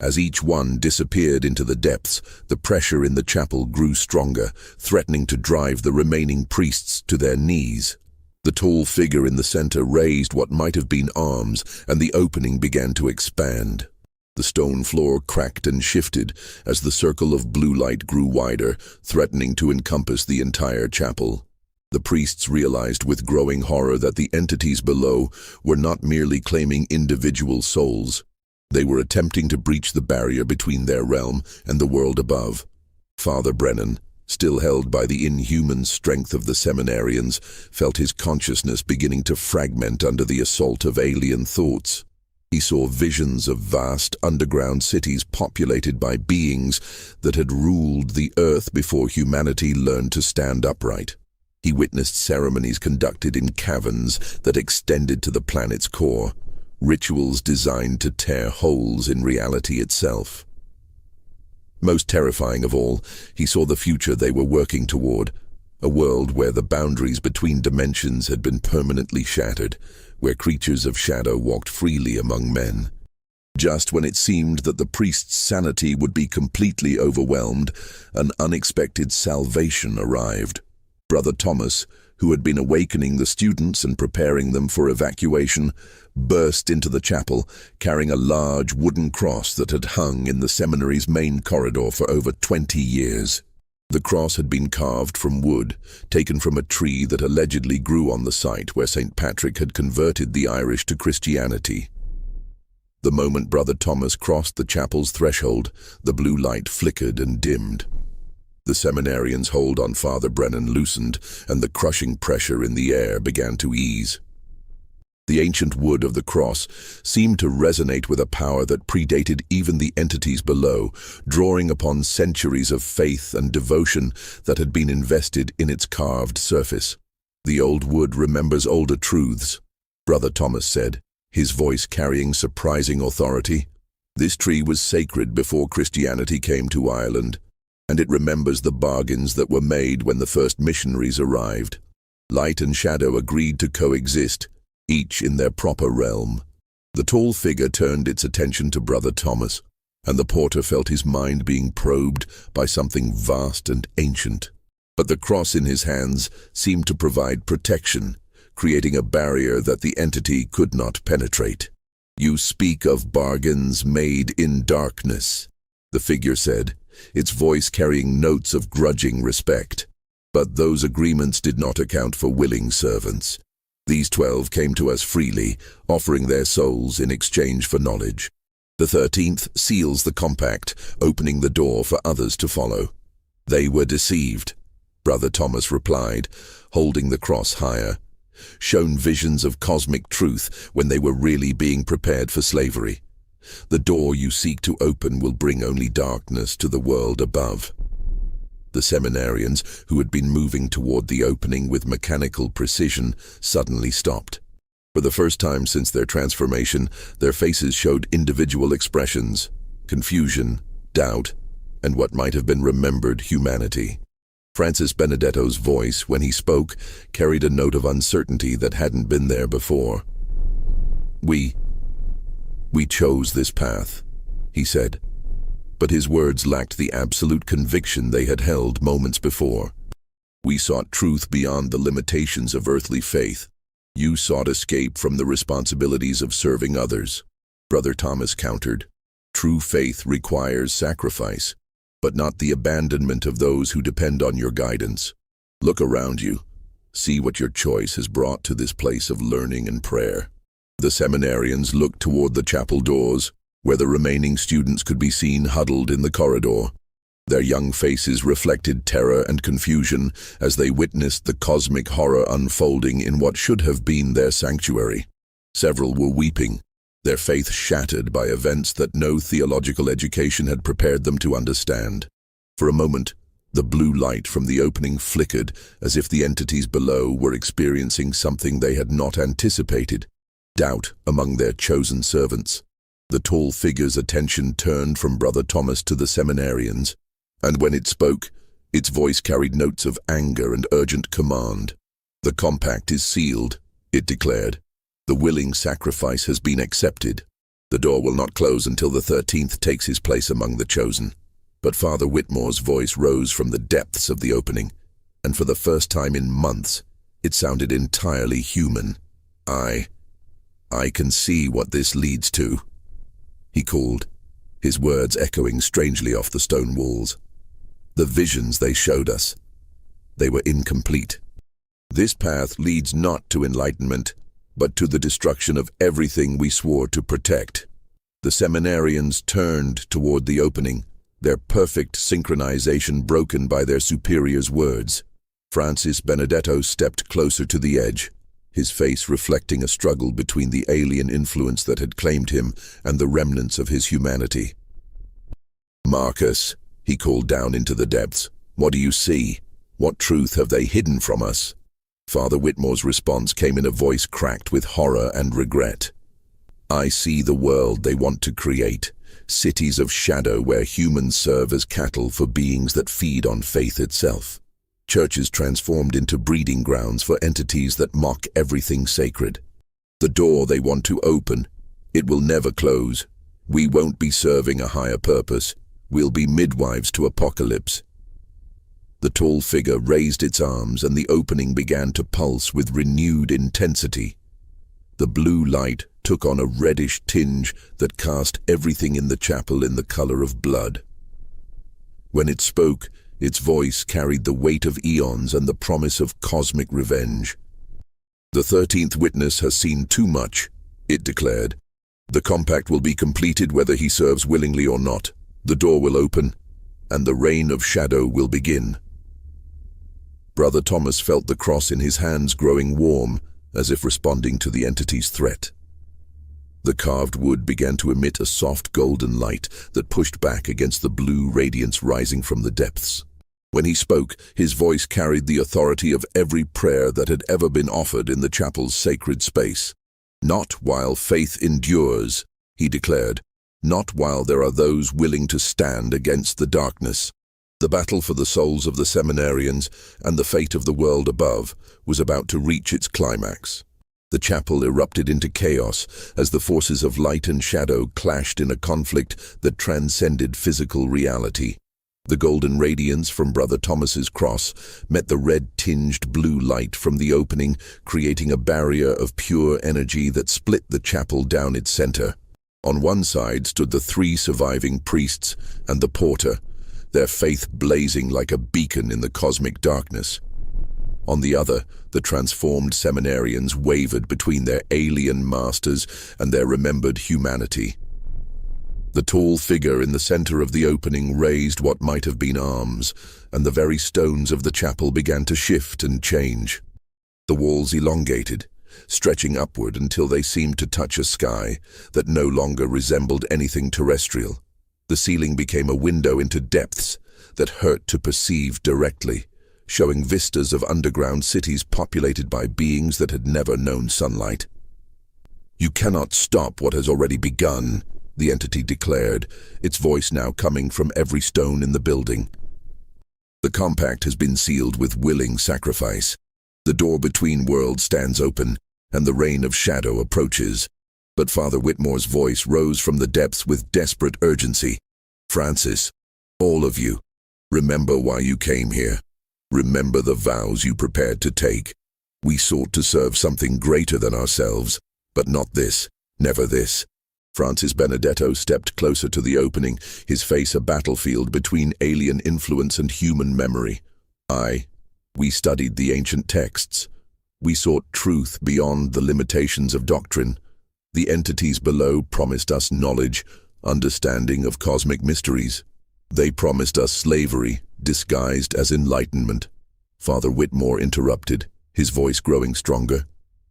As each one disappeared into the depths, the pressure in the chapel grew stronger, threatening to drive the remaining priests to their knees. The tall figure in the center raised what might have been arms, and the opening began to expand. The stone floor cracked and shifted as the circle of blue light grew wider, threatening to encompass the entire chapel. The priests realized with growing horror that the entities below were not merely claiming individual souls. They were attempting to breach the barrier between their realm and the world above. Father Brennan, still held by the inhuman strength of the seminarians, felt his consciousness beginning to fragment under the assault of alien thoughts. He saw visions of vast underground cities populated by beings that had ruled the earth before humanity learned to stand upright. He witnessed ceremonies conducted in caverns that extended to the planet's core, rituals designed to tear holes in reality itself. Most terrifying of all, he saw the future they were working toward, a world where the boundaries between dimensions had been permanently shattered, where creatures of shadow walked freely among men. Just when it seemed that the priest's sanity would be completely overwhelmed, an unexpected salvation arrived. Brother Thomas, who had been awakening the students and preparing them for evacuation, burst into the chapel, carrying a large wooden cross that had hung in the seminary's main corridor for over 20 years. The cross had been carved from wood, taken from a tree that allegedly grew on the site where St. Patrick had converted the Irish to Christianity. The moment Brother Thomas crossed the chapel's threshold, the blue light flickered and dimmed. The seminarian's hold on Father Brennan loosened, and the crushing pressure in the air began to ease. The ancient wood of the cross seemed to resonate with a power that predated even the entities below, drawing upon centuries of faith and devotion that had been invested in its carved surface. "The old wood remembers older truths," Brother Thomas said, his voice carrying surprising authority. "This tree was sacred before Christianity came to Ireland, and it remembers the bargains that were made when the first missionaries arrived. Light and shadow agreed to coexist, each in their proper realm." The tall figure turned its attention to Brother Thomas, and the porter felt his mind being probed by something vast and ancient. But the cross in his hands seemed to provide protection, creating a barrier that the entity could not penetrate. "You speak of bargains made in darkness," the figure said, its voice carrying notes of grudging respect. "But those agreements did not account for willing servants. These 12 came to us freely, offering their souls in exchange for knowledge. The 13th seals the compact, opening the door for others to follow." "They were deceived," Brother Thomas replied, holding the cross higher. "Shown visions of cosmic truth when they were really being prepared for slavery. The door you seek to open will bring only darkness to the world above." The seminarians, who had been moving toward the opening with mechanical precision, suddenly stopped. For the first time since their transformation, their faces showed individual expressions: confusion, doubt, and what might have been remembered humanity. Francis Benedetto's voice, when he spoke, carried a note of uncertainty that hadn't been there before. We chose this path," he said. But his words lacked the absolute conviction they had held moments before. "We sought truth beyond the limitations of earthly faith. You sought escape from the responsibilities of serving others," Brother Thomas countered. "True faith requires sacrifice, but not the abandonment of those who depend on your guidance. Look around you. See what your choice has brought to this place of learning and prayer." The seminarians looked toward the chapel doors, where the remaining students could be seen huddled in the corridor. Their young faces reflected terror and confusion as they witnessed the cosmic horror unfolding in what should have been their sanctuary. Several were weeping, their faith shattered by events that no theological education had prepared them to understand. For a moment, the blue light from the opening flickered as if the entities below were experiencing something they had not anticipated: doubt among their chosen servants. The tall figure's attention turned from Brother Thomas to the seminarians, and when it spoke, its voice carried notes of anger and urgent command. "The compact is sealed," it declared. "The willing sacrifice has been accepted. The door will not close until the 13th takes his place among the chosen." But Father Whitmore's voice rose from the depths of the opening, and for the first time in months, it sounded entirely human. I can see what this leads to," he called, his words echoing strangely off the stone walls. "The visions they showed us, they were incomplete. This path leads not to enlightenment, but to the destruction of everything we swore to protect." The seminarians turned toward the opening, their perfect synchronization broken by their superior's words. Francis Benedetto stepped closer to the edge, his face reflecting a struggle between the alien influence that had claimed him and the remnants of his humanity. "Marcus," he called down into the depths, "what do you see? What truth have they hidden from us?" Father Whitmore's response came in a voice cracked with horror and regret. "I see the world they want to create, cities of shadow where humans serve as cattle for beings that feed on faith itself. Churches transformed into breeding grounds for entities that mock everything sacred. The door they want to open, it will never close. We won't be serving a higher purpose. We'll be midwives to apocalypse." The tall figure raised its arms and the opening began to pulse with renewed intensity. The blue light took on a reddish tinge that cast everything in the chapel in the color of blood. When it spoke, its voice carried the weight of eons and the promise of cosmic revenge. "The 13th witness has seen too much," it declared. "The compact will be completed whether he serves willingly or not. The door will open, and the reign of shadow will begin. Brother Thomas felt the cross in his hands growing warm, as if responding to the entity's threat. The carved wood began to emit a soft golden light that pushed back against the blue radiance rising from the depths. When he spoke, his voice carried the authority of every prayer that had ever been offered in the chapel's sacred space. "Not while faith endures," he declared, "not while there are those willing to stand against the darkness." The battle for the souls of the seminarians and the fate of the world above was about to reach its climax. The chapel erupted into chaos as the forces of light and shadow clashed in a conflict that transcended physical reality. The golden radiance from Brother Thomas's cross met the red-tinged blue light from the opening, creating a barrier of pure energy that split the chapel down its center. On one side stood the 3 surviving priests and the porter, their faith blazing like a beacon in the cosmic darkness. On the other, the transformed seminarians wavered between their alien masters and their remembered humanity. The tall figure in the center of the opening raised what might have been arms, and the very stones of the chapel began to shift and change. The walls elongated, stretching upward until they seemed to touch a sky that no longer resembled anything terrestrial. The ceiling became a window into depths that hurt to perceive directly, showing vistas of underground cities populated by beings that had never known sunlight. "You cannot stop what has already begun," the entity declared, its voice now coming from every stone in the building. "The compact has been sealed with willing sacrifice. The door between worlds stands open, and the reign of shadow approaches." But Father Whitmore's voice rose from the depths with desperate urgency. "Francis, all of you, remember why you came here. Remember the vows you prepared to take. We sought to serve something greater than ourselves, but not this, never this." Francis Benedetto stepped closer to the opening, his face a battlefield between alien influence and human memory. We studied the ancient texts. We sought truth beyond the limitations of doctrine. The entities below promised us knowledge, understanding of cosmic mysteries. They promised us slavery, disguised as enlightenment. Father Whitmore interrupted, his voice growing stronger.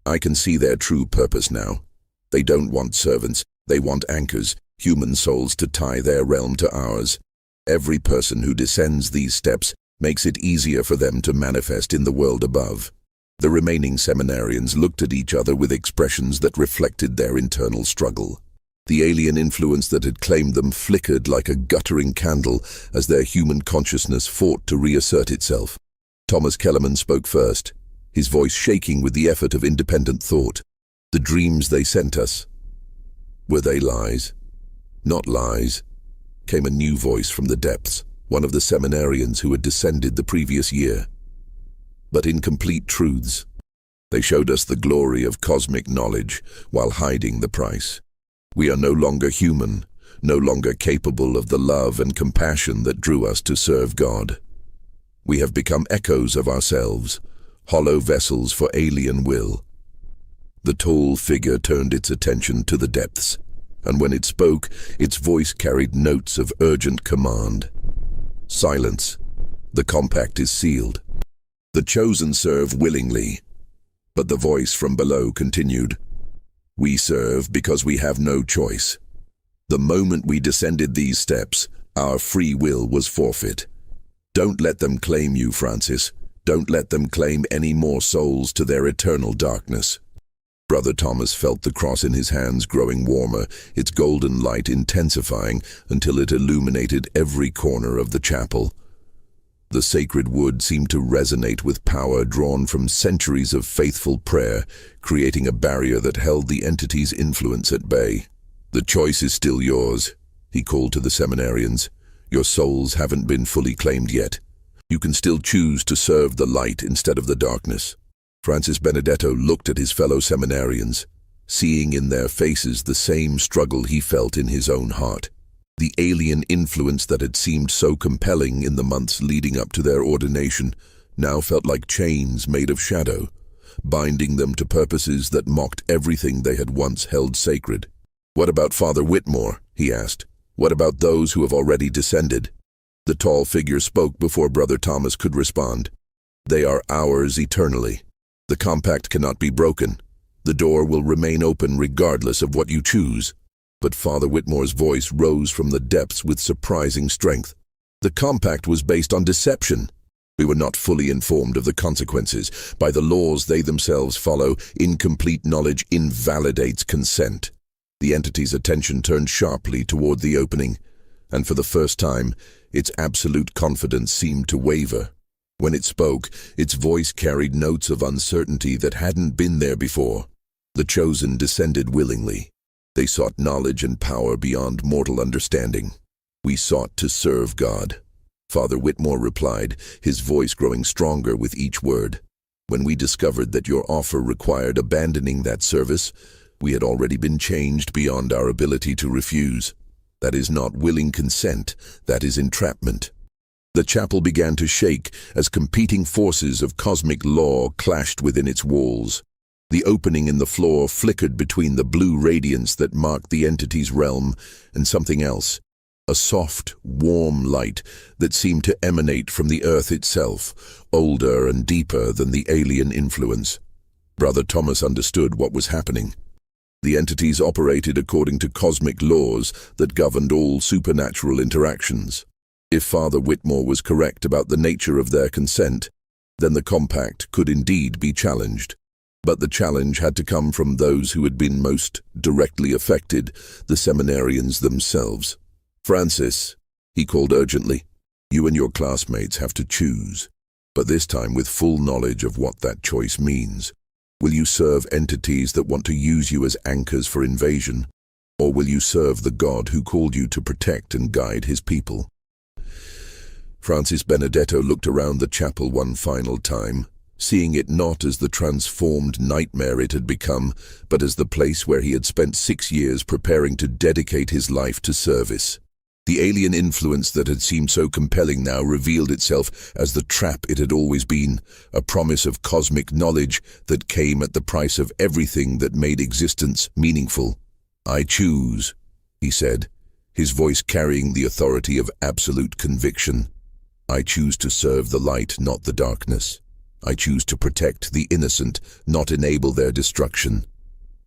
"I can see their true purpose now. They don't want servants, they want anchors, human souls to tie their realm to ours. Every person who descends these steps makes it easier for them to manifest in the world above." The remaining seminarians looked at each other with expressions that reflected their internal struggle. The alien influence that had claimed them flickered like a guttering candle as their human consciousness fought to reassert itself. Thomas Kellerman spoke first, his voice shaking with the effort of independent thought. "The dreams they sent us, were they lies?" "Not lies," came a new voice from the depths, one of the seminarians who had descended the previous year. "But incomplete truths. They showed us the glory of cosmic knowledge while hiding the price. We are no longer human, no longer capable of the love and compassion that drew us to serve God. We have become echoes of ourselves, hollow vessels for alien will." The tall figure turned its attention to the depths, and when it spoke, its voice carried notes of urgent command. "Silence. The compact is sealed. The chosen serve willingly." But the voice from below continued. "We serve because we have no choice. The moment we descended these steps, our free will was forfeit. Don't let them claim you, Francis. Don't let them claim any more souls to their eternal darkness." Brother Thomas felt the cross in his hands growing warmer, its golden light intensifying until it illuminated every corner of the chapel. The sacred wood seemed to resonate with power drawn from centuries of faithful prayer, creating a barrier that held the entity's influence at bay. "The choice is still yours," he called to the seminarians. "Your souls haven't been fully claimed yet. You can still choose to serve the light instead of the darkness." Francis Benedetto looked at his fellow seminarians, seeing in their faces the same struggle he felt in his own heart. The alien influence that had seemed so compelling in the months leading up to their ordination now felt like chains made of shadow, binding them to purposes that mocked everything they had once held sacred. "What about Father Whitmore?" he asked. "What about those who have already descended?" The tall figure spoke before Brother Thomas could respond. "They are ours eternally. The compact cannot be broken. The door will remain open regardless of what you choose." But Father Whitmore's voice rose from the depths with surprising strength. "The compact was based on deception. We were not fully informed of the consequences. By the laws they themselves follow, incomplete knowledge invalidates consent." The entity's attention turned sharply toward the opening, and for the first time, its absolute confidence seemed to waver. When it spoke, its voice carried notes of uncertainty that hadn't been there before. The chosen descended willingly. They sought knowledge and power beyond mortal understanding. "We sought to serve God," Father Whitmore replied, his voice growing stronger with each word. "When we discovered that your offer required abandoning that service, we had already been changed beyond our ability to refuse. That is not willing consent, that is entrapment." The chapel began to shake as competing forces of cosmic law clashed within its walls. The opening in the floor flickered between the blue radiance that marked the entity's realm and something else, a soft, warm light that seemed to emanate from the earth itself, older and deeper than the alien influence. Brother Thomas understood what was happening. The entities operated according to cosmic laws that governed all supernatural interactions. If Father Whitmore was correct about the nature of their consent, then the compact could indeed be challenged. But the challenge had to come from those who had been most directly affected, the seminarians themselves. "Francis," he called urgently, "you and your classmates have to choose, but this time with full knowledge of what that choice means. Will you serve entities that want to use you as anchors for invasion, or will you serve the God who called you to protect and guide his people?" Francis Benedetto looked around the chapel one final time, seeing it not as the transformed nightmare it had become, but as the place where he had spent 6 years preparing to dedicate his life to service. The alien influence that had seemed so compelling now revealed itself as the trap it had always been, a promise of cosmic knowledge that came at the price of everything that made existence meaningful. "I choose," he said, his voice carrying the authority of absolute conviction. "I choose to serve the light, not the darkness. I choose to protect the innocent, not enable their destruction.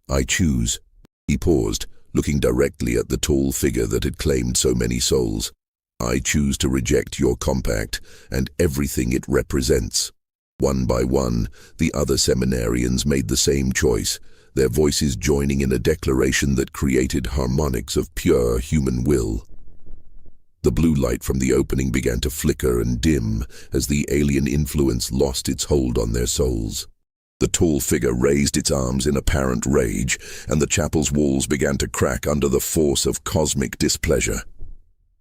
I choose." He paused, looking directly at the tall figure that had claimed so many souls. "I choose to reject your compact and everything it represents." One by one, the other seminarians made the same choice, their voices joining in a declaration that created harmonics of pure human will. The blue light from the opening began to flicker and dim as the alien influence lost its hold on their souls. The tall figure raised its arms in apparent rage, and the chapel's walls began to crack under the force of cosmic displeasure.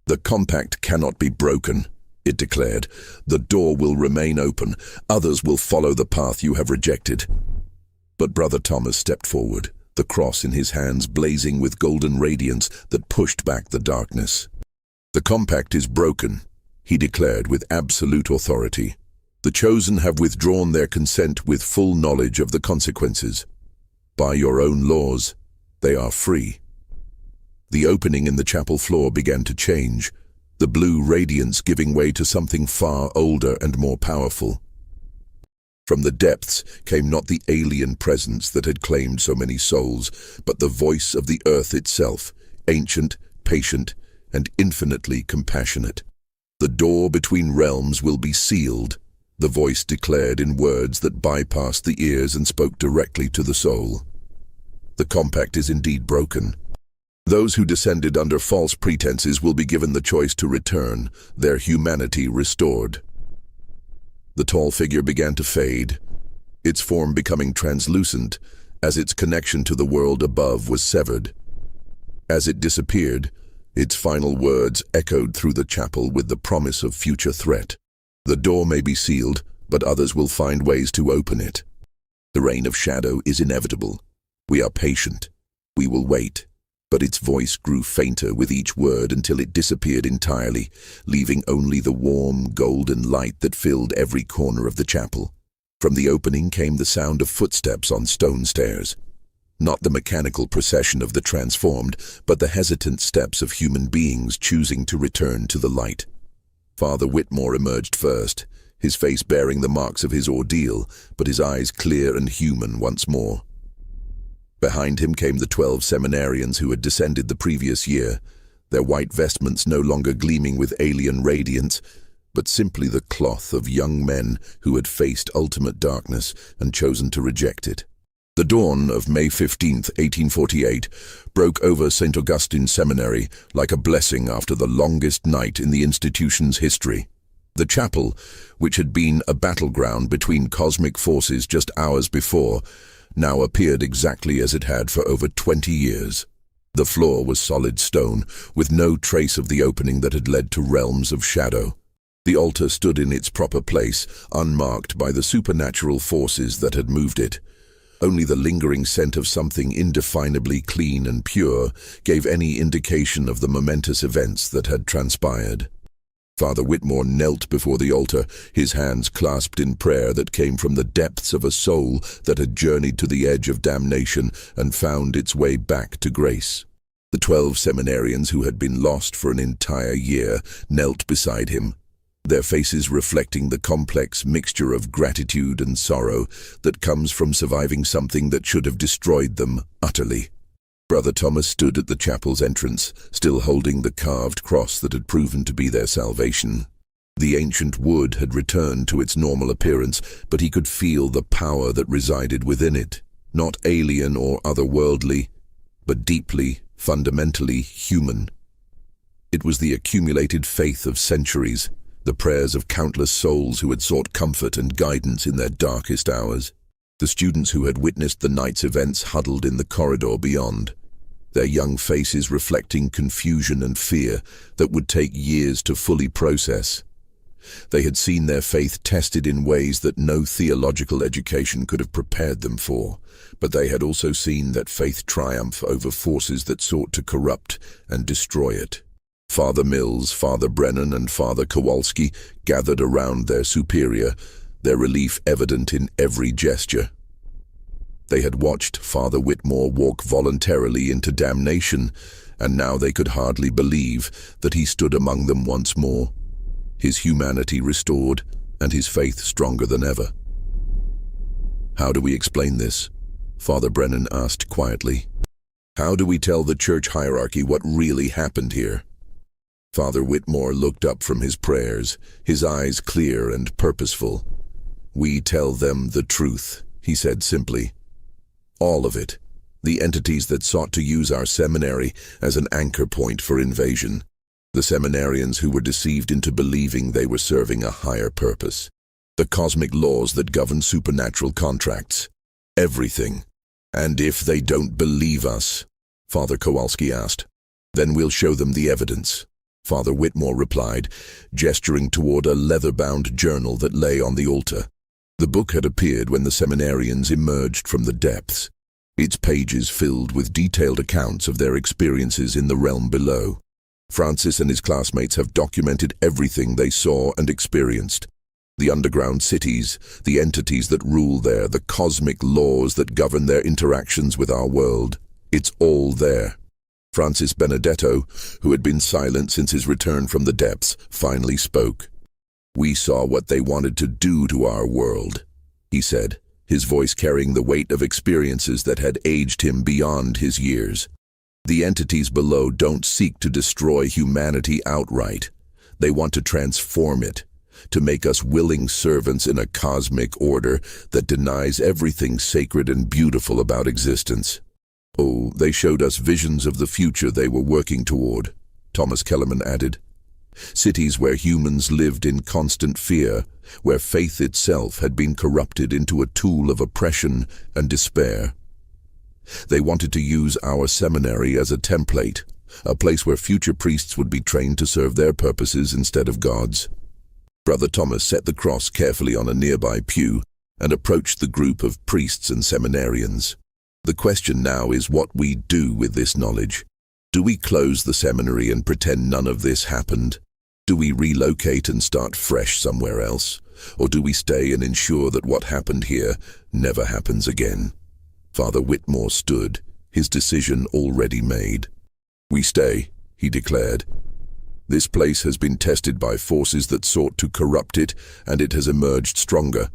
"The compact cannot be broken," it declared. "The door will remain open. Others will follow the path you have rejected." But Brother Thomas stepped forward, the cross in his hands blazing with golden radiance that pushed back the darkness. "The compact is broken," he declared with absolute authority. "The chosen have withdrawn their consent with full knowledge of the consequences. By your own laws, they are free." The opening in the chapel floor began to change, the blue radiance giving way to something far older and more powerful. From the depths came not the alien presence that had claimed so many souls, but the voice of the earth itself, ancient, patient, and infinitely compassionate. "The door between realms will be sealed," the voice declared in words that bypassed the ears and spoke directly to the soul. "The compact is indeed broken. Those who descended under false pretenses will be given the choice to return, their humanity restored." The tall figure began to fade, its form becoming translucent as its connection to the world above was severed. As it disappeared, its final words echoed through the chapel with the promise of future threat. "The door may be sealed, but others will find ways to open it. The reign of shadow is inevitable. We are patient. We will wait." But its voice grew fainter with each word until it disappeared entirely, leaving only the warm, golden light that filled every corner of the chapel. From the opening came the sound of footsteps on stone stairs. Not the mechanical procession of the transformed, but the hesitant steps of human beings choosing to return to the light. Father Whitmore emerged first, his face bearing the marks of his ordeal, but his eyes clear and human once more. Behind him came the 12 seminarians who had descended the previous year, their white vestments no longer gleaming with alien radiance, but simply the cloth of young men who had faced ultimate darkness and chosen to reject it. The dawn of May 15, 1848, broke over St. Augustine Seminary like a blessing after the longest night in the institution's history. The chapel, which had been a battleground between cosmic forces just hours before, now appeared exactly as it had for over 20 years. The floor was solid stone, with no trace of the opening that had led to realms of shadow. The altar stood in its proper place, unmarked by the supernatural forces that had moved it. Only the lingering scent of something indefinably clean and pure gave any indication of the momentous events that had transpired. Father Whitmore knelt before the altar, his hands clasped in prayer that came from the depths of a soul that had journeyed to the edge of damnation and found its way back to grace. The 12 seminarians who had been lost for an entire year knelt beside him, their faces reflecting the complex mixture of gratitude and sorrow that comes from surviving something that should have destroyed them utterly. Brother Thomas stood at the chapel's entrance, still holding the carved cross that had proven to be their salvation. The ancient wood had returned to its normal appearance, but he could feel the power that resided within it, not alien or otherworldly, but deeply, fundamentally human. It was the accumulated faith of centuries, the prayers of countless souls who had sought comfort and guidance in their darkest hours. The students who had witnessed the night's events huddled in the corridor beyond, their young faces reflecting confusion and fear that would take years to fully process. They had seen their faith tested in ways that no theological education could have prepared them for, but they had also seen that faith triumph over forces that sought to corrupt and destroy it. Father Mills, Father Brennan, and Father Kowalski gathered around their superior, their relief evident in every gesture. They had watched Father Whitmore walk voluntarily into damnation, and now they could hardly believe that he stood among them once more, his humanity restored and his faith stronger than ever. "How do we explain this?" Father Brennan asked quietly. "How do we tell the church hierarchy what really happened here?" Father Whitmore looked up from his prayers, his eyes clear and purposeful. "We tell them the truth," he said simply. "All of it. The entities that sought to use our seminary as an anchor point for invasion. The seminarians who were deceived into believing they were serving a higher purpose. The cosmic laws that govern supernatural contracts. Everything. And if they don't believe us," Father Kowalski asked, "then we'll show them the evidence." Father Whitmore replied, gesturing toward a leather-bound journal that lay on the altar. The book had appeared when the seminarians emerged from the depths, its pages filled with detailed accounts of their experiences in the realm below. Francis and his classmates have documented everything they saw and experienced. The underground cities, the entities that rule there, the cosmic laws that govern their interactions with our world. It's all there. Francis Benedetto, who had been silent since his return from the depths, finally spoke. "We saw what they wanted to do to our world," he said, his voice carrying the weight of experiences that had aged him beyond his years. "The entities below don't seek to destroy humanity outright. They want to transform it, to make us willing servants in a cosmic order that denies everything sacred and beautiful about existence. Oh, they showed us visions of the future they were working toward," Thomas Kellerman added. "Cities where humans lived in constant fear, where faith itself had been corrupted into a tool of oppression and despair. They wanted to use our seminary as a template, a place where future priests would be trained to serve their purposes instead of God's." Brother Thomas set the cross carefully on a nearby pew and approached the group of priests and seminarians. "The question now is what we do with this knowledge. Do we close the seminary and pretend none of this happened? Do we relocate and start fresh somewhere else? Or do we stay and ensure that what happened here never happens again?" Father Whitmore stood, his decision already made. "We stay," he declared. This place has been tested by forces that sought to corrupt it, and it has emerged stronger.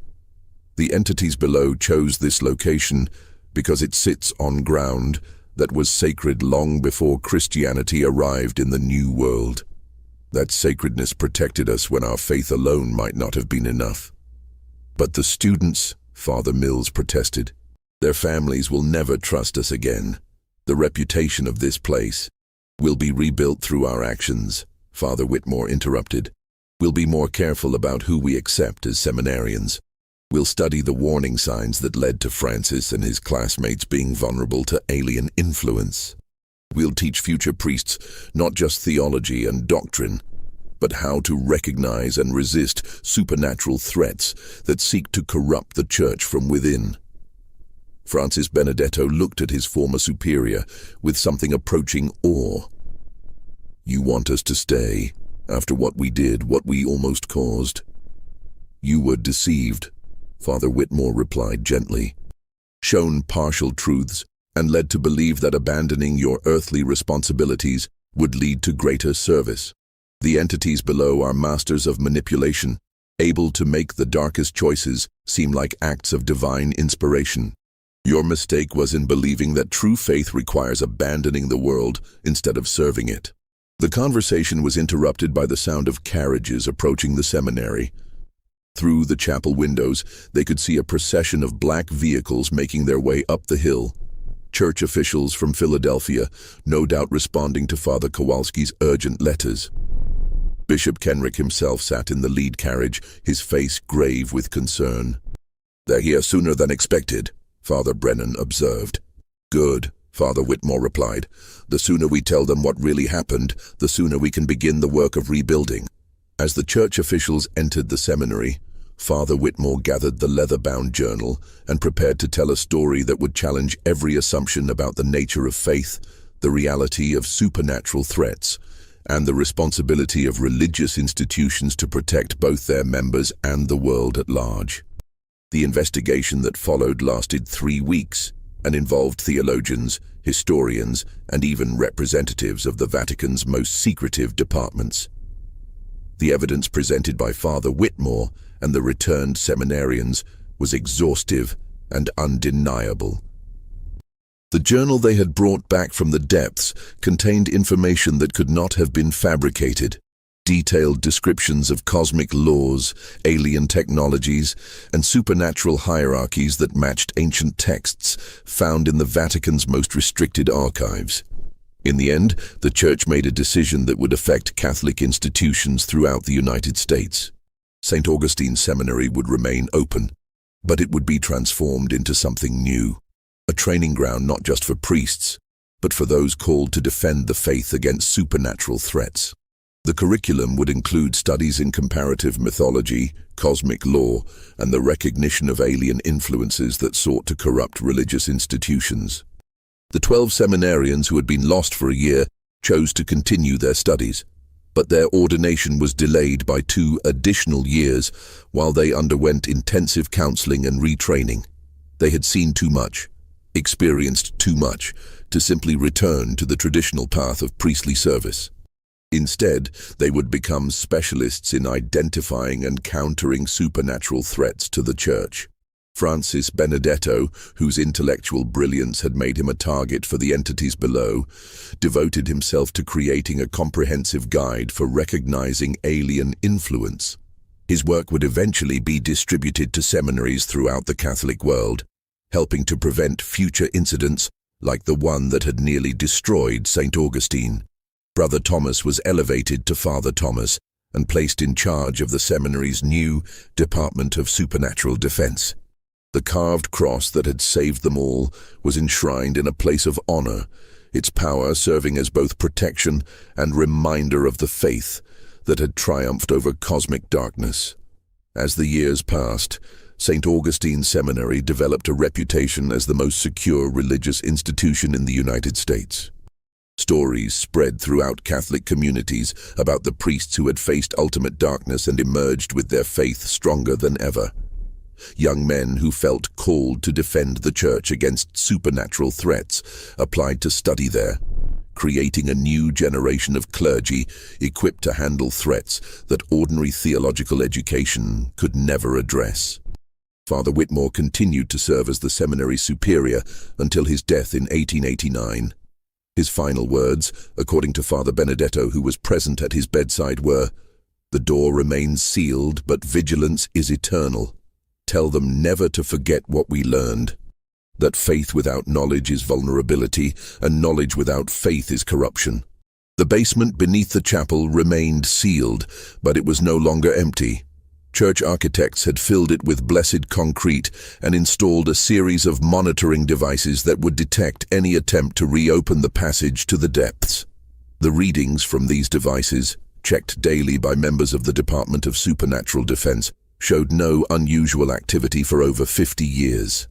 The entities below chose this location because it sits on ground that was sacred long before Christianity arrived in the New World. That sacredness protected us when our faith alone might not have been enough. But the students, Father Mills protested, their families will never trust us again. The reputation of this place will be rebuilt through our actions, Father Whitmore interrupted. We'll be more careful about who we accept as seminarians. We'll study the warning signs that led to Francis and his classmates being vulnerable to alien influence. We'll teach future priests not just theology and doctrine, but how to recognize and resist supernatural threats that seek to corrupt the Church from within. Francis Benedetto looked at his former superior with something approaching awe. You want us to stay, after what we did, what we almost caused? You were deceived, Father Whitmore replied gently, shown partial truths, and led to believe that abandoning your earthly responsibilities would lead to greater service. The entities below are masters of manipulation, able to make the darkest choices seem like acts of divine inspiration. Your mistake was in believing that true faith requires abandoning the world instead of serving it. The conversation was interrupted by the sound of carriages approaching the seminary. Through the chapel windows, they could see a procession of black vehicles making their way up the hill. Church officials from Philadelphia, no doubt responding to Father Kowalski's urgent letters. Bishop Kenrick himself sat in the lead carriage, his face grave with concern. They're here sooner than expected, Father Brennan observed. Good, Father Whitmore replied. The sooner we tell them what really happened, the sooner we can begin the work of rebuilding. As the church officials entered the seminary, Father Whitmore gathered the leather-bound journal and prepared to tell a story that would challenge every assumption about the nature of faith, the reality of supernatural threats, and the responsibility of religious institutions to protect both their members and the world at large. The investigation that followed lasted 3 weeks and involved theologians, historians, and even representatives of the Vatican's most secretive departments. The evidence presented by Father Whitmore and the returned seminarians was exhaustive and undeniable. The journal they had brought back from the depths contained information that could not have been fabricated. Detailed descriptions of cosmic laws, alien technologies, and supernatural hierarchies that matched ancient texts found in the Vatican's most restricted archives. In the end, the Church made a decision that would affect Catholic institutions throughout the United States. St. Augustine Seminary would remain open, but it would be transformed into something new, a training ground not just for priests, but for those called to defend the faith against supernatural threats. The curriculum would include studies in comparative mythology, cosmic law, and the recognition of alien influences that sought to corrupt religious institutions. The 12 seminarians who had been lost for a year chose to continue their studies, but their ordination was delayed by 2 additional years while they underwent intensive counseling and retraining. They had seen too much, experienced too much, to simply return to the traditional path of priestly service. Instead, they would become specialists in identifying and countering supernatural threats to the Church. Francis Benedetto, whose intellectual brilliance had made him a target for the entities below, devoted himself to creating a comprehensive guide for recognizing alien influence. His work would eventually be distributed to seminaries throughout the Catholic world, helping to prevent future incidents like the one that had nearly destroyed St. Augustine. Brother Thomas was elevated to Father Thomas and placed in charge of the seminary's new Department of Supernatural Defense. The carved cross that had saved them all was enshrined in a place of honor, its power serving as both protection and reminder of the faith that had triumphed over cosmic darkness. As the years passed, St. Augustine Seminary developed a reputation as the most secure religious institution in the United States. Stories spread throughout Catholic communities about the priests who had faced ultimate darkness and emerged with their faith stronger than ever. Young men who felt called to defend the Church against supernatural threats applied to study there, creating a new generation of clergy equipped to handle threats that ordinary theological education could never address. Father Whitmore continued to serve as the seminary superior until his death in 1889. His final words, according to Father Benedetto, who was present at his bedside, were, "The door remains sealed, but vigilance is eternal. Tell them never to forget what we learned. That faith without knowledge is vulnerability, and knowledge without faith is corruption." The basement beneath the chapel remained sealed, but it was no longer empty. Church architects had filled it with blessed concrete and installed a series of monitoring devices that would detect any attempt to reopen the passage to the depths. The readings from these devices, checked daily by members of the Department of Supernatural Defense, showed no unusual activity for over 50 years.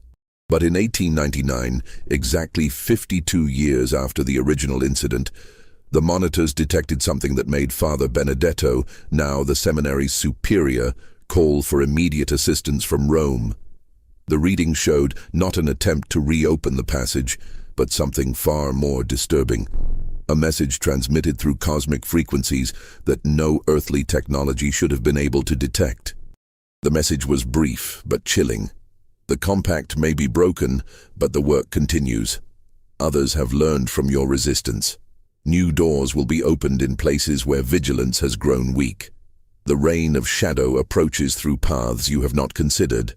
But in 1899, exactly 52 years after the original incident, the monitors detected something that made Father Benedetto, now the seminary's superior, call for immediate assistance from Rome. The reading showed not an attempt to reopen the passage, but something far more disturbing. A message transmitted through cosmic frequencies that no earthly technology should have been able to detect. The message was brief but chilling. "The compact may be broken, but the work continues. Others have learned from your resistance. New doors will be opened in places where vigilance has grown weak. The reign of shadow approaches through paths you have not considered."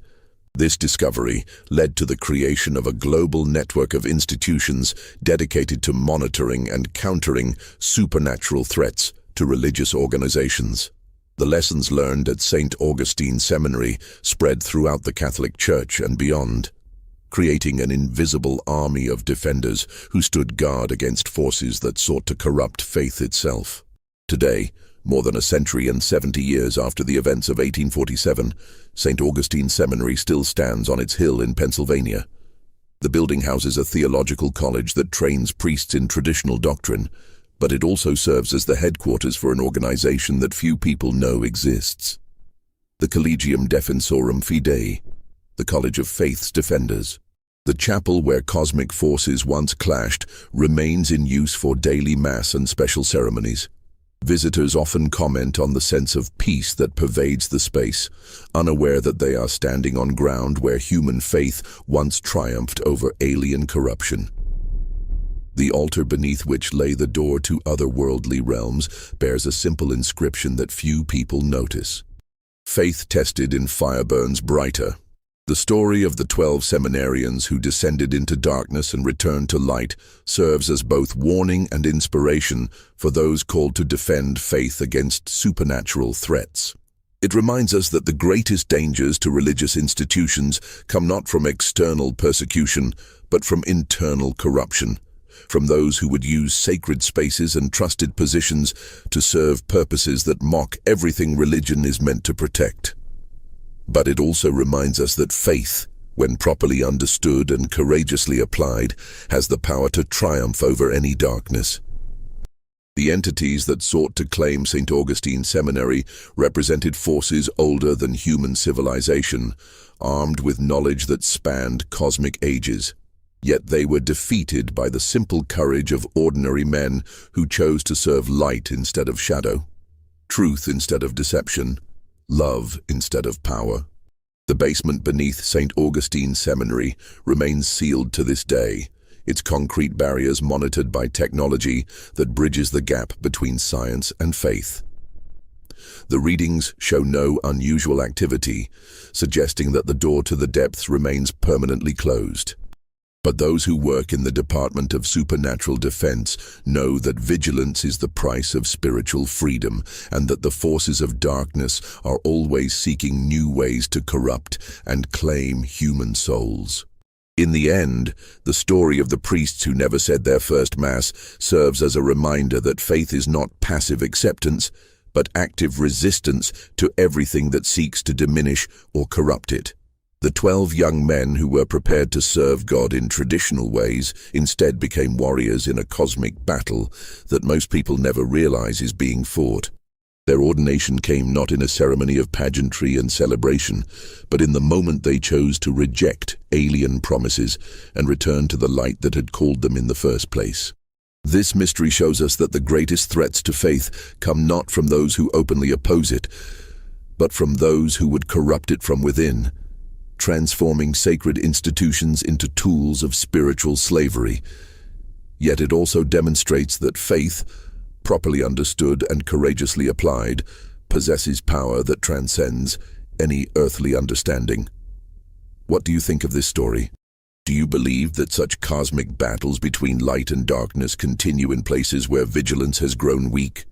This discovery led to the creation of a global network of institutions dedicated to monitoring and countering supernatural threats to religious organizations. The lessons learned at St. Augustine Seminary spread throughout the Catholic Church and beyond, creating an invisible army of defenders who stood guard against forces that sought to corrupt faith itself. Today, more than a century and 70 years after the events of 1847, St. Augustine Seminary still stands on its hill in Pennsylvania. The building houses a theological college that trains priests in traditional doctrine, but it also serves as the headquarters for an organization that few people know exists. The Collegium Defensorum Fidei, the College of Faith's Defenders. The chapel where cosmic forces once clashed remains in use for daily mass and special ceremonies. Visitors often comment on the sense of peace that pervades the space, unaware that they are standing on ground where human faith once triumphed over alien corruption. The altar beneath which lay the door to otherworldly realms bears a simple inscription that few people notice. "Faith tested in fire burns brighter." The story of the 12 seminarians who descended into darkness and returned to light serves as both warning and inspiration for those called to defend faith against supernatural threats. It reminds us that the greatest dangers to religious institutions come not from external persecution, but from internal corruption, from those who would use sacred spaces and trusted positions to serve purposes that mock everything religion is meant to protect. But it also reminds us that faith, when properly understood and courageously applied, has the power to triumph over any darkness. The entities that sought to claim St. Augustine Seminary represented forces older than human civilization, armed with knowledge that spanned cosmic ages. Yet they were defeated by the simple courage of ordinary men who chose to serve light instead of shadow, truth instead of deception, love instead of power. The basement beneath St. Augustine Seminary remains sealed to this day, its concrete barriers monitored by technology that bridges the gap between science and faith. The readings show no unusual activity, suggesting that the door to the depths remains permanently closed. But those who work in the Department of Supernatural Defense know that vigilance is the price of spiritual freedom, and that the forces of darkness are always seeking new ways to corrupt and claim human souls. In the end, the story of the priests who never said their first Mass serves as a reminder that faith is not passive acceptance, but active resistance to everything that seeks to diminish or corrupt it. The 12 young men who were prepared to serve God in traditional ways instead became warriors in a cosmic battle that most people never realize is being fought. Their ordination came not in a ceremony of pageantry and celebration, but in the moment they chose to reject alien promises and return to the light that had called them in the first place. This mystery shows us that the greatest threats to faith come not from those who openly oppose it, but from those who would corrupt it from within, transforming sacred institutions into tools of spiritual slavery. Yet it also demonstrates that faith, properly understood and courageously applied, possesses power that transcends any earthly understanding. What do you think of this story? Do you believe that such cosmic battles between light and darkness continue in places where vigilance has grown weak?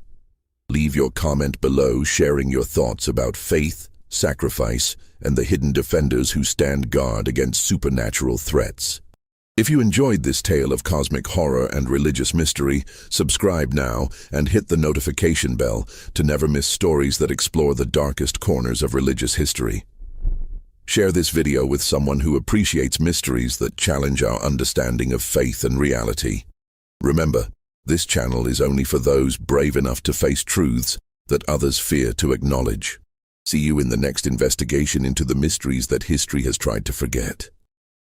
Leave your comment below, sharing your thoughts about faith, sacrifice, and the hidden defenders who stand guard against supernatural threats. If you enjoyed this tale of cosmic horror and religious mystery, subscribe now and hit the notification bell to never miss stories that explore the darkest corners of religious history. Share this video with someone who appreciates mysteries that challenge our understanding of faith and reality. Remember, this channel is only for those brave enough to face truths that others fear to acknowledge. See you in the next investigation into the mysteries that history has tried to forget.